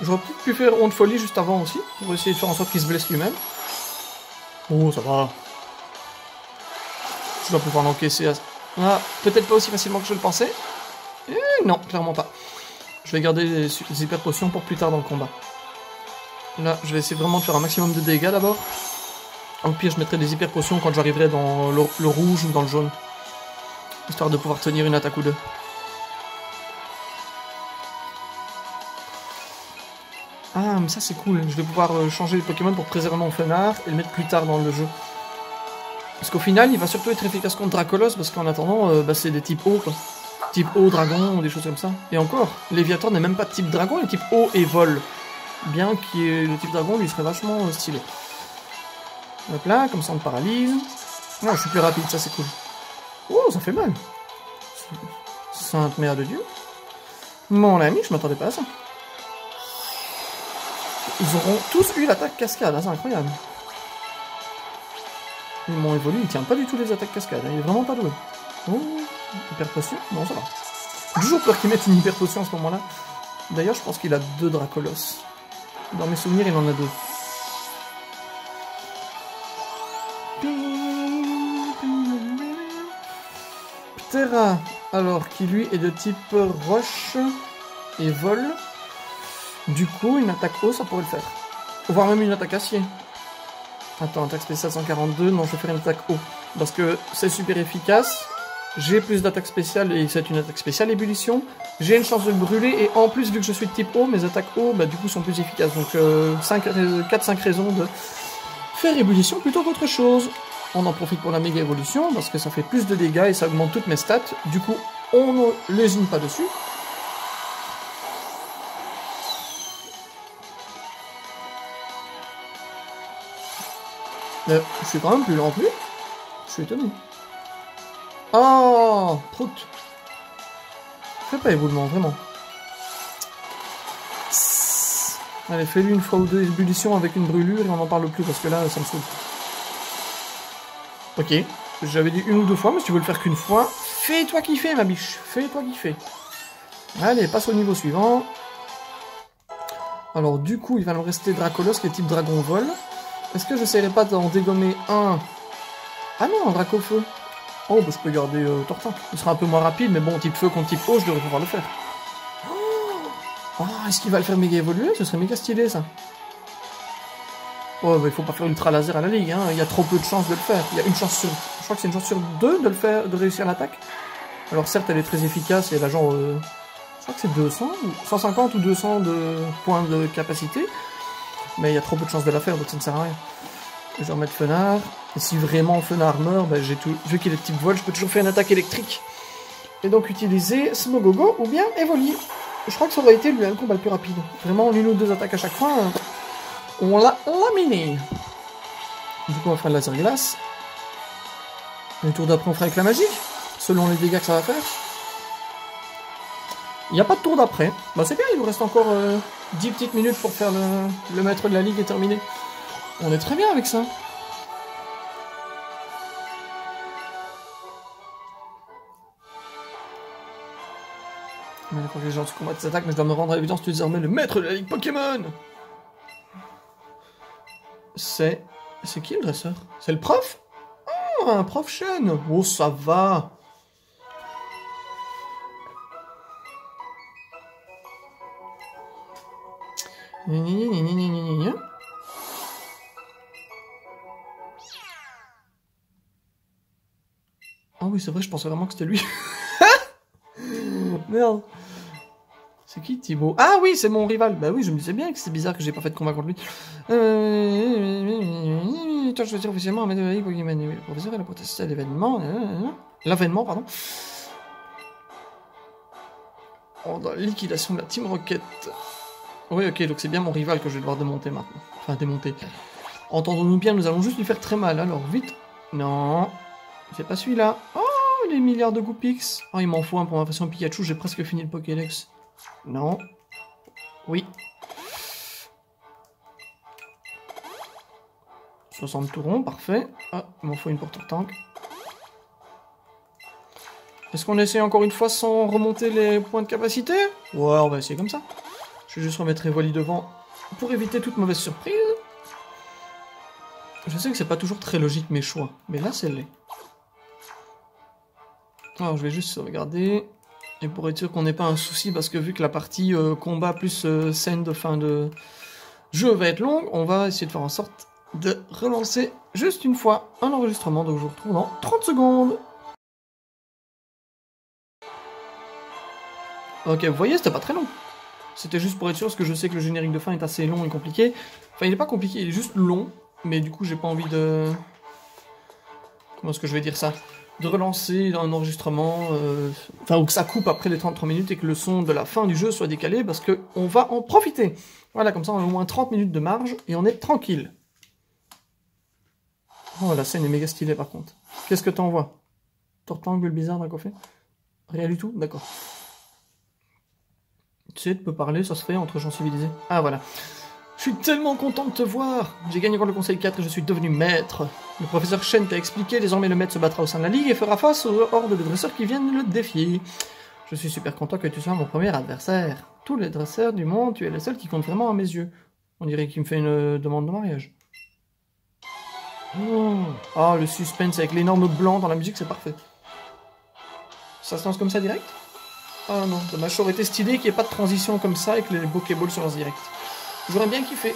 S1: J'aurais peut-être pu faire honte folie juste avant aussi, pour essayer de faire en sorte qu'il se blesse lui-même. Oh, ça va. Je dois pouvoir l'encaisser. Ah, peut-être pas aussi facilement que je le pensais. Non, clairement pas. Je vais garder les hyper potions pour plus tard dans le combat. Là, je vais essayer vraiment de faire un maximum de dégâts d'abord. Au pire, je mettrai des hyper potions quand j'arriverai dans le rouge ou dans le jaune. Histoire de pouvoir tenir une attaque ou deux. Ah, mais ça c'est cool. Je vais pouvoir changer les Pokémon pour préserver mon fenard et le mettre plus tard dans le jeu. Parce qu'au final, il va surtout être efficace contre Dracolos, parce qu'en attendant, c'est des types eau, quoi. Type eau, dragon, ou des choses comme ça. Et encore, Léviator n'est même pas de type dragon, il est type eau et vol. Bien que le type dragon, lui, serait vachement stylé. Hop là, comme ça on le paralyse. Non, je suis plus rapide, ça c'est cool. Oh, ça fait mal. Sainte mère de Dieu. Mon ami, je m'attendais pas à ça. Ils auront tous eu l'attaque cascade, hein, c'est incroyable. Et mon évolu, il tient pas du tout les attaques cascades, hein, il est vraiment pas doué. Oh, hyper potion? Non, ça va. J'ai toujours peur qu'il mette une hyper potion à ce moment-là. D'ailleurs, je pense qu'il a 2 Dracolos. Dans mes souvenirs, il en a 2. Ptera, alors, qui lui est de type roche et vol. Du coup, une attaque eau, ça pourrait le faire. Voire même une attaque acier. Attends, attaque spéciale 142, non, je vais faire une attaque eau. Parce que c'est super efficace. J'ai plus d'attaque spéciale et c'est une attaque spéciale ébullition. J'ai une chance de le brûler et en plus, vu que je suis de type eau, mes attaques eau, bah, du coup, sont plus efficaces. Donc, 4-5 raisons de faire ébullition plutôt qu'autre chose. On en profite pour la méga évolution parce que ça fait plus de dégâts et ça augmente toutes mes stats. Du coup, on ne lésine pas dessus. Je suis quand même plus lent que lui. Je suis étonné. Oh, prout. Fais pas éboulement, vraiment. Allez, fais-lui une fois ou deux ébullition avec une brûlure et on n'en parle plus parce que là, ça me saoule. Ok, j'avais dit une ou deux fois, mais si tu veux le faire qu'une fois, fais-toi kiffer, ma biche. Fais-toi kiffer. Allez, passe au niveau suivant. Alors, du coup, il va nous rester Dracolos qui est type dragon vol. Est-ce que j'essaierai pas d'en dégommer un? Ah non, un Dracofeu. Oh, bah je peux garder Tortank. Il sera un peu moins rapide, mais bon, type feu contre type eau, je devrais pouvoir le faire. Oh, est-ce qu'il va le faire méga évoluer? Ce serait méga stylé, ça. Oh, bah il faut pas faire ultra laser à la ligue, hein. Il y a trop peu de chances de le faire. Il y a une chance sur... Je crois que c'est une chance sur 2 de le faire, de réussir l'attaque. Alors certes, elle est très efficace, et elle a genre... Je crois que c'est 200, ou 150 ou 200 de points de capacité. Mais il y a trop peu de chances de la faire, donc ça ne sert à rien. Je vais remettre Fenard. Et si vraiment Fenard meurt, bah, j'ai tout... vu qu'il est de type vol, je peux toujours faire une attaque électrique. Et donc utiliser Smogogo ou bien Evoli. Je crois que ça aurait été lui un combat le plus rapide. Vraiment, une ou deux attaques à chaque fois, on l'a laminé. Du coup, on va faire le laser glace. Le tour d'après, on fera avec la magie, selon les dégâts que ça va faire. Il n'y a pas de tour d'après. Bah c'est bien, il nous reste encore 10 petites minutes pour faire le maître de la ligue et terminer. On est très bien avec ça. Il faut que les gens se combattent cette attaque, mais je dois me rendre à l'évidence, tu es désormais le maître de la ligue Pokémon. C'est qui le dresseur? C'est le prof? Ah, un prof Shen. Oh, ça va. Ah oui, c'est vrai, je pensais vraiment que c'était lui. Merde. C'est qui Thibaut? Ah oui, c'est mon rival. Bah oui, je me disais bien que c'est bizarre que j'ai pas fait de combat contre lui. Toi, je veux dire officiellement un maître de Pokémon. Le professeur a protesté à l'événement. L'avènement, pardon. Oh, dans la liquidation de la Team Rocket. Oui, ok, donc c'est bien mon rival que je vais devoir démonter maintenant. Enfin, démonter. Entendons-nous bien, nous allons juste lui faire très mal, alors vite. Non, c'est pas celui-là. Oh, les milliards de Goopix. Oh, il m'en faut un pour ma version Pikachu, j'ai presque fini le Pokédex. Non. Oui. 60 tourons, parfait. Ah, il m'en faut une pour Tortank. Est-ce qu'on essaie encore une fois sans remonter les points de capacité? Ouais, on va essayer comme ça. Je vais juste remettre Evoli devant pour éviter toute mauvaise surprise. Je sais que c'est pas toujours très logique mes choix, mais là c'est l'est. Alors je vais juste regarder, et pour être sûr qu'on n'ait pas un souci, parce que vu que la partie combat plus scène de fin de jeu va être longue, on va essayer de faire en sorte de relancer juste une fois un enregistrement, donc je vous retrouve dans 30 secondes. Ok, vous voyez, c'était pas très long. C'était juste pour être sûr, parce que je sais que le générique de fin est assez long et compliqué. Enfin, il est pas compliqué, il est juste long, mais du coup, j'ai pas envie de... Comment est-ce que je vais dire ça? De relancer un enregistrement, enfin, ou que ça coupe après les 33 minutes et que le son de la fin du jeu soit décalé, parce que on va en profiter. Voilà, comme ça, on a au moins 30 minutes de marge, et on est tranquille. Oh, la scène est méga stylée, par contre. Qu'est-ce que t'en vois? Tortank, bizarre d'un coffret? Rien du tout? D'accord. Tu sais, tu peux parler, ça se fait entre gens civilisés. Ah, voilà. Je suis tellement content de te voir. J'ai gagné contre le Conseil 4 et je suis devenu maître. Le professeur Shen t'a expliqué, désormais le maître se battra au sein de la Ligue et fera face aux hordes de dresseurs qui viennent le défier. Je suis super content que tu sois mon premier adversaire. Tous les dresseurs du monde, tu es le seul qui compte vraiment à mes yeux. On dirait qu'il me fait une demande de mariage. Oh, le suspense avec l'énorme blanc dans la musique, c'est parfait. Ça se lance comme ça direct? Ah non, dommage, ça aurait été stylé qu'il n'y ait pas de transition comme ça avec les Pokéballs sur leur direct. J'aurais bien kiffé.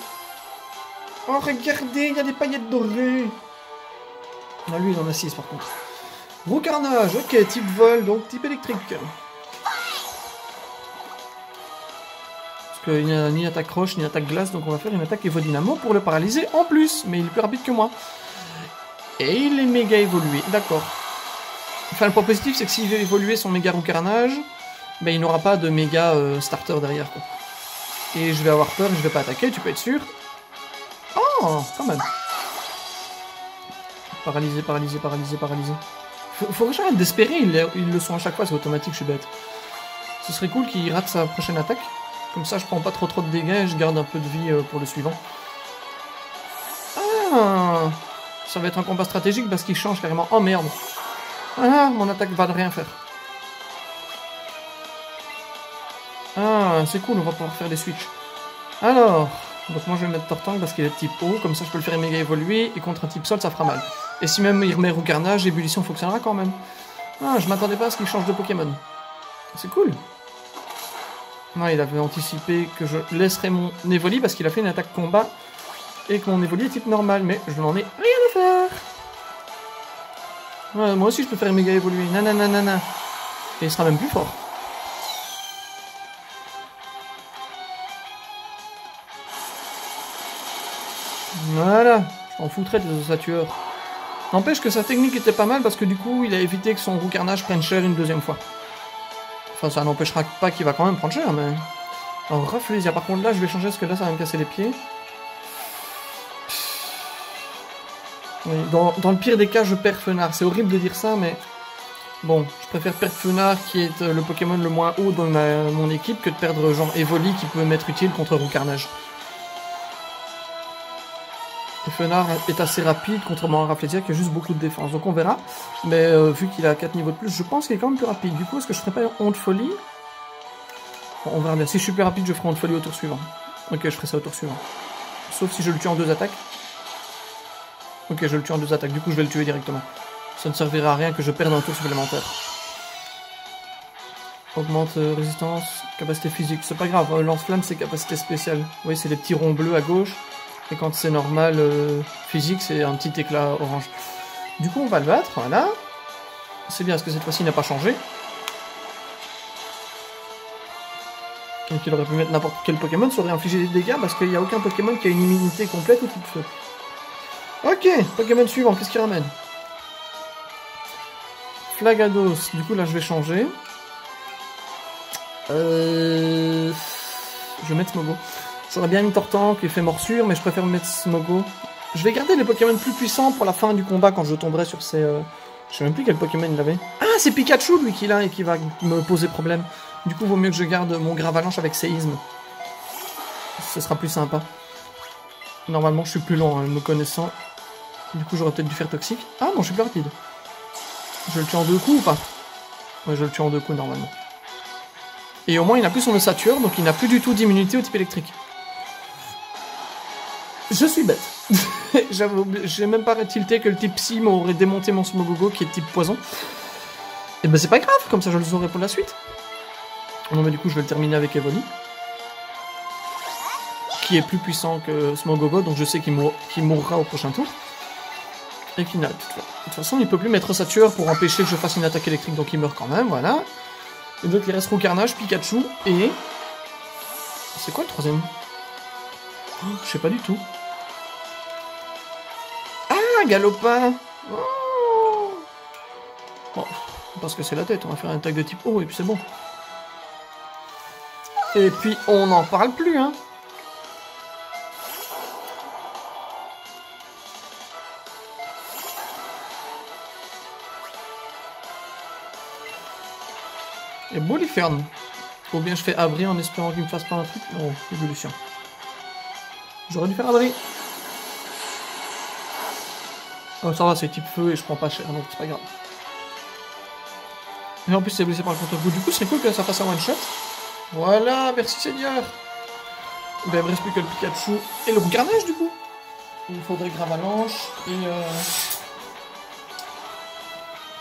S1: Oh, regardez, il y a des paillettes dorées. Ah, lui, il en a 6 par contre. Gros carnage, ok, type vol, donc type électrique. Parce qu'il n'y a ni attaque roche, ni attaque glace, donc on va faire une attaque Evo Dynamo pour le paralyser en plus. Mais il est plus rapide que moi. Et il est méga évolué, d'accord. Enfin, le point positif, c'est que s'il veut évoluer son méga roux carnage, ben, il n'aura pas de méga starter derrière, quoi. Et je vais avoir peur, je vais pas attaquer, tu peux être sûr. Oh, quand même. Paralysé, paralysé, paralysé, paralysé. Faut que j'arrête d'espérer, ils le sont à chaque fois, c'est automatique, je suis bête. Ce serait cool qu'il rate sa prochaine attaque. Comme ça, je prends pas trop de dégâts et je garde un peu de vie pour le suivant. Ah, ça va être un combat stratégique parce qu'il change carrément. Oh merde. Ah, mon attaque va de rien faire. Ah, c'est cool, on va pouvoir faire des switches. Alors, donc moi je vais mettre Tortank parce qu'il est type eau, comme ça je peux le faire méga évoluer, et contre un type sol ça fera mal. Et si même il remet roux carnage, ébullition fonctionnera quand même. Ah, je m'attendais pas à ce qu'il change de Pokémon. C'est cool. Ouais, il avait anticipé que je laisserais mon Evoli parce qu'il a fait une attaque combat, et que mon Evoli est type normal, mais je n'en ai rien à faire. Ouais, moi aussi je peux faire méga évoluer, nanana. Et il sera même plus fort. Voilà, je m'en foutrais des osatueurs. N'empêche que sa technique était pas mal parce que du coup il a évité que son roux carnage prenne cher une deuxième fois. Enfin ça n'empêchera pas qu'il va quand même prendre cher, mais... Alors Rafflesia, par contre là je vais changer parce que là ça va me casser les pieds. Oui, dans le pire des cas je perds Fenard, c'est horrible de dire ça mais... Bon, je préfère perdre Fenard qui est le Pokémon le moins haut dans mon équipe que de perdre genre Evoli qui peut m'être utile contre roux carnage. Et Fenard est assez rapide, contrairement à Rafflesia qui a juste beaucoup de défense. Donc on verra. Mais vu qu'il a 4 niveaux de plus, je pense qu'il est quand même plus rapide. Du coup, est-ce que je ferai pas honte folie? Bon, on verra bien. Si je suis plus rapide, je ferai honte folie au tour suivant. Ok, je ferai ça au tour suivant. Sauf si je le tue en 2 attaques. Ok, je le tue en 2 attaques. Du coup, je vais le tuer directement. Ça ne servira à rien que je perde un tour supplémentaire. Augmente résistance, capacité physique. C'est pas grave, lance-flamme, c'est capacité spéciale. Vous voyez, c'est les petits ronds bleus à gauche. Et quand c'est normal physique, c'est un petit éclat orange. Du coup, on va le battre, voilà. C'est bien, parce que cette fois-ci, il n'a pas changé. Donc il aurait pu mettre n'importe quel Pokémon, ça aurait infligé des dégâts, parce qu'il n'y a aucun Pokémon qui a une immunité complète au type feu. Ok, Pokémon suivant, qu'est-ce qu'il ramène? Flagados, du coup là je vais changer. Je vais mettre Smogo. J'aurais bien mis Tortank qui fait morsure, mais je préfère mettre Smogo. Je vais garder les Pokémon plus puissants pour la fin du combat quand je tomberai sur ces... Je sais même plus quel Pokémon il avait. Ah, c'est Pikachu lui qui l'a et qui va me poser problème. Du coup, vaut mieux que je garde mon Gravalanche avec séisme. Ce sera plus sympa. Normalement, je suis plus lent, hein, me connaissant. Du coup, j'aurais peut-être dû faire toxique. Ah non, je suis plus rapide. Je le tue en 2 coups ou pas? Ouais, je le tue en 2 coups normalement. Et au moins, il n'a plus son ossature, donc il n'a plus du tout d'immunité au type électrique. Je suis bête. J'ai même pas tilté que le type Psy m'aurait démonté mon Smogogo qui est type poison. Et ben c'est pas grave, comme ça je le saurai pour la suite. Non mais du coup je vais le terminer avec Evoli. Qui est plus puissant que Smogogo, donc je sais qu'il mourra au prochain tour. Et qui n'a... De toute façon il peut plus mettre sa tueur pour empêcher que je fasse une attaque électrique, donc il meurt quand même, voilà. Et donc il reste Roucarnage, Pikachu et... C'est quoi le troisième? Je sais pas du tout. Ah, Galopin. Oh. Bon, parce que c'est la tête, on va faire une attaque de type eau et puis c'est bon. Et puis on n'en parle plus, hein. Et Boliferne. Ou bien je fais abri en espérant qu'il me fasse pas un truc. Non, évolution. J'aurais dû faire abri. Oh, ça va, c'est type feu et je prends pas cher, donc c'est pas grave. Et en plus, c'est blessé par le contre-coup. Du coup, ce serait cool que ça fasse un one-shot. Voilà, merci Seigneur. Ben, il me reste plus que le Pikachu et le Roucarnage, du coup. Il me faudrait Gravalanche et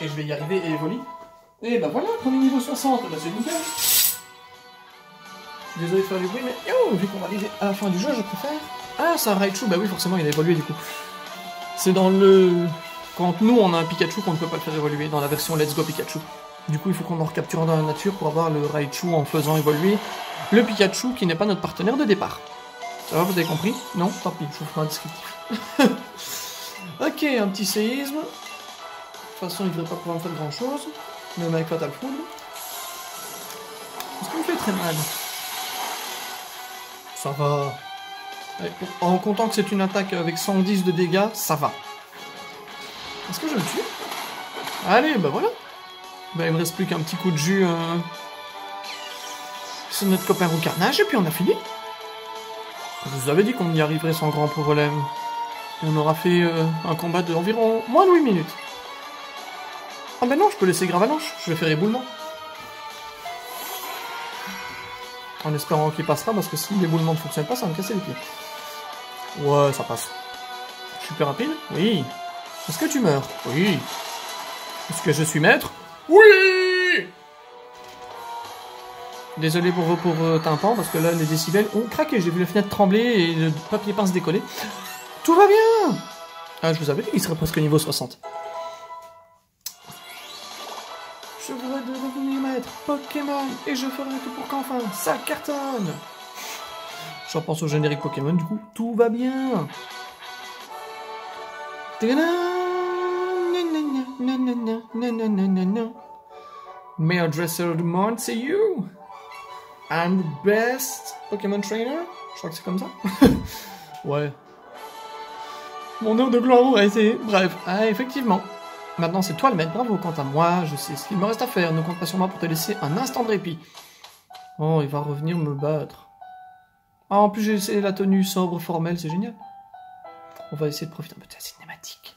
S1: je vais y arriver et Evoli. Et ben voilà, premier niveau 60, ben c'est nickel. Je suis désolé de faire du bruit, mais vu qu'on va arriver à la fin du jeu, je préfère. Ah, c'est un Raichu, bah oui, forcément, il a évolué du coup. C'est dans le... Quand nous, on a un Pikachu qu'on ne peut pas le faire évoluer, dans la version Let's Go Pikachu. Du coup, il faut qu'on en recapture dans la nature pour avoir le Raichu en faisant évoluer le Pikachu qui n'est pas notre partenaire de départ. Ça va, vous avez compris? Non? Tant pis, je vous ferai un descriptif. Ok, un petit séisme. De toute façon, il ne devrait pas pouvoir me faire grand chose. Même avec Fatal Foudre. Est-ce qu'il me fait très mal? Ça va. En comptant que c'est une attaque avec 110 de dégâts, ça va. Est-ce que je le tue? Allez, bah voilà. Bah il me reste plus qu'un petit coup de jus sur notre copain Roucarnage et puis on a fini. Je vous avais dit qu'on y arriverait sans grand problème. Et on aura fait un combat d'environ moins de 8 minutes. Ah bah non, je peux laisser Gravalanche, je vais faire éboulement. En espérant qu'il passera, parce que si l'éboulement ne fonctionne pas, ça va me casser les pieds. Ouais, ça passe. Je suis plus rapide? Oui. Est-ce que tu meurs? Oui. Est-ce que je suis maître? Oui. Désolé pour vos tympans, parce que là, les décibels ont craqué. J'ai vu la fenêtre trembler et le papier peint se décoller. Tout va bien. Ah, je vous avais dit qu'il serait presque niveau 60. Je voudrais devenir maître Pokémon et je ferai tout pour qu'enfin ça cartonne. Je repense au générique Pokémon, du coup, tout va bien. Meilleur dresseur du monde, c'est you. I'm the best Pokémon trainer. Je crois que c'est comme ça. Ouais. Mon heure de gloire a été... Bref, ah, effectivement. Maintenant, c'est toi le maître. Bravo, quant à moi, je sais ce qu'il me reste à faire. Ne compte pas sur moi pour te laisser un instant de répit. Oh, il va revenir me battre. Ah, en plus, j'ai essayé la tenue sobre, formelle, c'est génial. On va essayer de profiter un peu de la cinématique.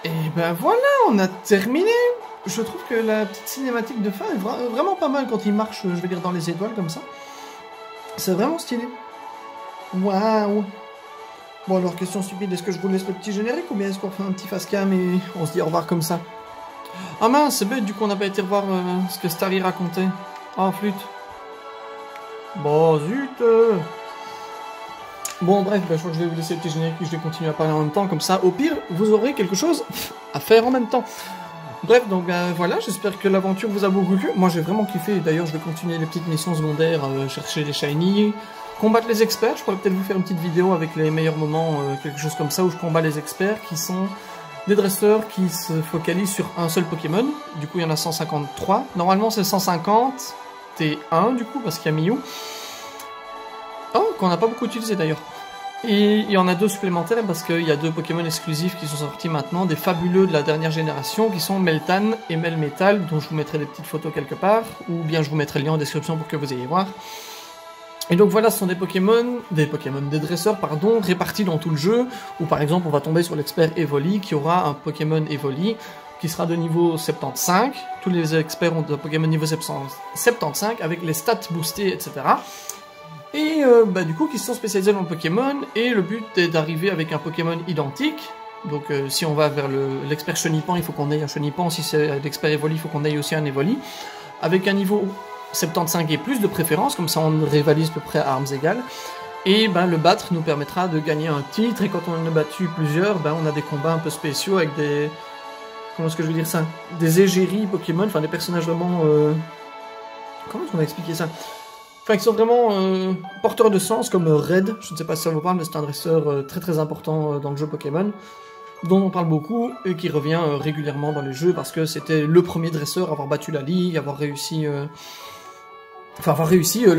S1: Et ben voilà, on a terminé. Je trouve que la petite cinématique de fin est vraiment pas mal quand il marche, je vais dire, dans les étoiles comme ça. C'est vraiment stylé. Waouh. Bon alors, question stupide, est-ce que je vous laisse le petit générique ou bien est-ce qu'on fait un petit face cam et on se dit au revoir comme ça? Ah mince, c'est bête, du coup on n'a pas été voir ce que Starry racontait. Ah, flûte. Bon, zut. Bon, bref, je crois que je vais vous laisser le petit générique et je vais continuer à parler en même temps. Comme ça, au pire, vous aurez quelque chose à faire en même temps. Bref, donc voilà, j'espère que l'aventure vous a beaucoup plu. Moi, j'ai vraiment kiffé. D'ailleurs, je vais continuer les petites missions secondaires, chercher les shiny, combattre les experts. Je pourrais peut-être vous faire une petite vidéo avec les meilleurs moments, quelque chose comme ça, où je combats les experts, qui sont des dresseurs qui se focalisent sur un seul Pokémon. Du coup, il y en a 153. Normalement, c'est 150 T1, du coup, parce qu'il y a Mew. Oh, qu'on n'a pas beaucoup utilisé d'ailleurs. Et il y en a 2 supplémentaires parce qu'il y a 2 Pokémon exclusifs qui sont sortis maintenant, des fabuleux de la dernière génération, qui sont Meltan et Melmetal, dont je vous mettrai des petites photos quelque part, ou bien je vous mettrai le lien en description pour que vous ayez voir. Et donc voilà, ce sont des dresseurs, pardon, répartis dans tout le jeu, où par exemple on va tomber sur l'expert Evoli, qui aura un Pokémon Evoli, qui sera de niveau 75, tous les experts ont un Pokémon niveau 75, avec les stats boostés, etc. Et du coup, qui sont spécialisés dans le Pokémon, et le but est d'arriver avec un Pokémon identique. Donc si on va vers l'expert Chenipan, il faut qu'on ait un Chenipan, si c'est l'expert Evoli, il faut qu'on ait aussi un Evoli, avec un niveau 75 et plus de préférence, comme ça on rivalise à peu près à armes égales. Et le battre nous permettra de gagner un titre, et quand on en a battu plusieurs, on a des combats un peu spéciaux avec des... Comment est-ce que je veux dire ça? Des égéries Pokémon, enfin des personnages vraiment... Comment est-ce qu'on va expliquer ça? Enfin, qui sont vraiment porteurs de sens, comme Red, je ne sais pas si ça vous parle, mais c'est un dresseur très très important dans le jeu Pokémon, dont on parle beaucoup, et qui revient régulièrement dans les jeux, parce que c'était le premier dresseur à avoir battu la ligue, avoir réussi le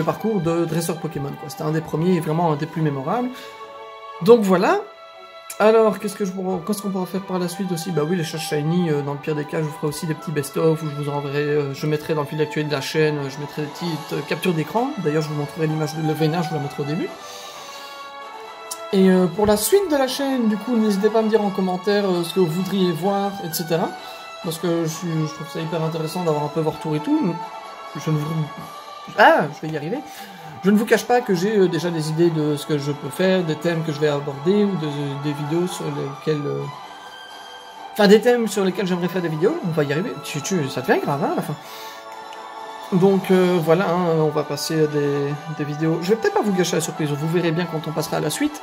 S1: parcours de dresseur Pokémon, quoi. C'était un des premiers et vraiment un des plus mémorables. Donc voilà. Alors, qu'est-ce qu'on pourra faire par la suite aussi? Bah oui, les chasses shiny, dans le pire des cas, je vous ferai aussi des petits best-of, où je vous enverrai, je mettrai dans le fil d'actualité de la chaîne, je mettrai des petites captures d'écran. D'ailleurs, je vous montrerai l'image de Levena, je vous la mettrai au début. Et pour la suite de la chaîne, du coup, n'hésitez pas à me dire en commentaire ce que vous voudriez voir, etc. Parce que je trouve ça hyper intéressant d'avoir un peu votre tour et tout. Je vais y arriver. Je ne vous cache pas que j'ai déjà des idées de ce que je peux faire, des thèmes que je vais aborder, ou des vidéos sur lesquelles... Enfin, des thèmes sur lesquels j'aimerais faire des vidéos, on va y arriver. Ça devient grave, hein, à la fin. Donc, voilà, hein, on va passer à des vidéos. Je vais peut-être pas vous gâcher la surprise, vous verrez bien quand on passera à la suite.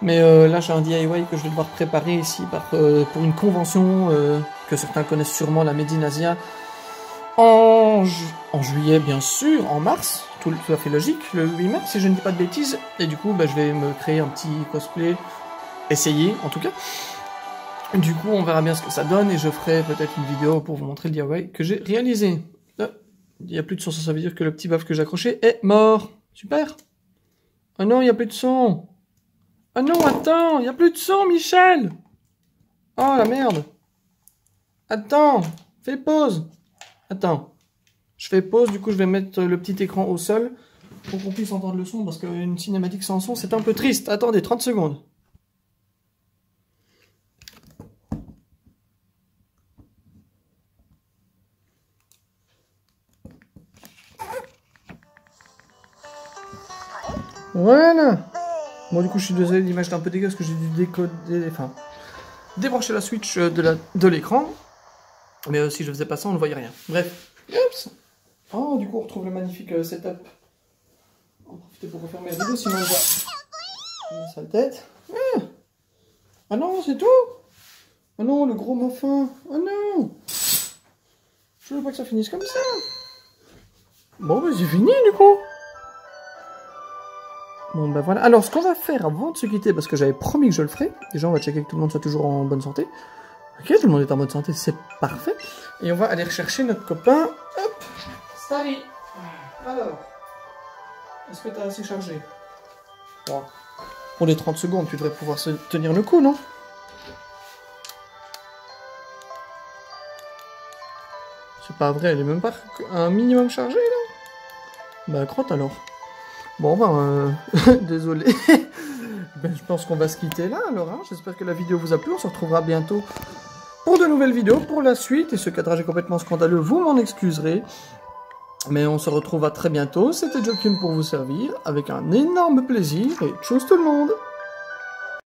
S1: Mais là, j'ai un DIY que je vais devoir préparer ici pour une convention que certains connaissent sûrement, la Made in Asia. En juillet, bien sûr, en mars, tout à fait logique, le 8 mars, si je ne dis pas de bêtises. Et du coup, je vais me créer un petit cosplay, essayer en tout cas. Du coup, on verra bien ce que ça donne, et je ferai peut-être une vidéo pour vous montrer le DIY que j'ai réalisé. Il n'y a plus de son, ça veut dire que le petit baf que j'ai accroché est mort. Super. Ah non, il n'y a plus de son. Ah non, attends, il n'y a plus de son, Michel. Oh, la merde. Attends, fais pause. Attends, je fais pause, du coup je vais mettre le petit écran au sol pour qu'on puisse entendre le son, parce qu'une cinématique sans son c'est un peu triste. Attendez, 30 secondes. Voilà. Bon, du coup je suis désolé, l'image est un peu dégueulasse parce que j'ai dû décoder, enfin, débrancher la switch de l'écran. Mais si je faisais pas ça, on ne voyait rien. Bref. Oups. Oh, du coup, on retrouve le magnifique setup. On va profiter pour refermer la vidéo, sinon on voit une sale tête. Ah non, c'est tout. Ah non, le gros muffin. Ah non. Je veux pas que ça finisse comme ça. Bon, c'est fini, du coup. Bon, voilà. Alors, ce qu'on va faire avant de se quitter, parce que j'avais promis que je le ferais. Déjà, on va checker que tout le monde soit toujours en bonne santé. Ok, tout le monde est en bonne santé, c'est parfait. Et on va aller rechercher notre copain. Hop, Starry. Alors, est-ce que tu as assez chargé? Bon. Pour les 30 secondes, tu devrais pouvoir se tenir le coup, non? C'est pas vrai, elle est même pas un minimum chargée, là? Bah, crotte alors. Bon, désolé. Je pense qu'on va se quitter là, alors. Hein. J'espère que la vidéo vous a plu. On se retrouvera bientôt pour de nouvelles vidéos, pour la suite. Et ce cadrage est complètement scandaleux, vous m'en excuserez. Mais on se retrouve à très bientôt. C'était Jokun pour vous servir, avec un énorme plaisir. Et tchuss tout le monde!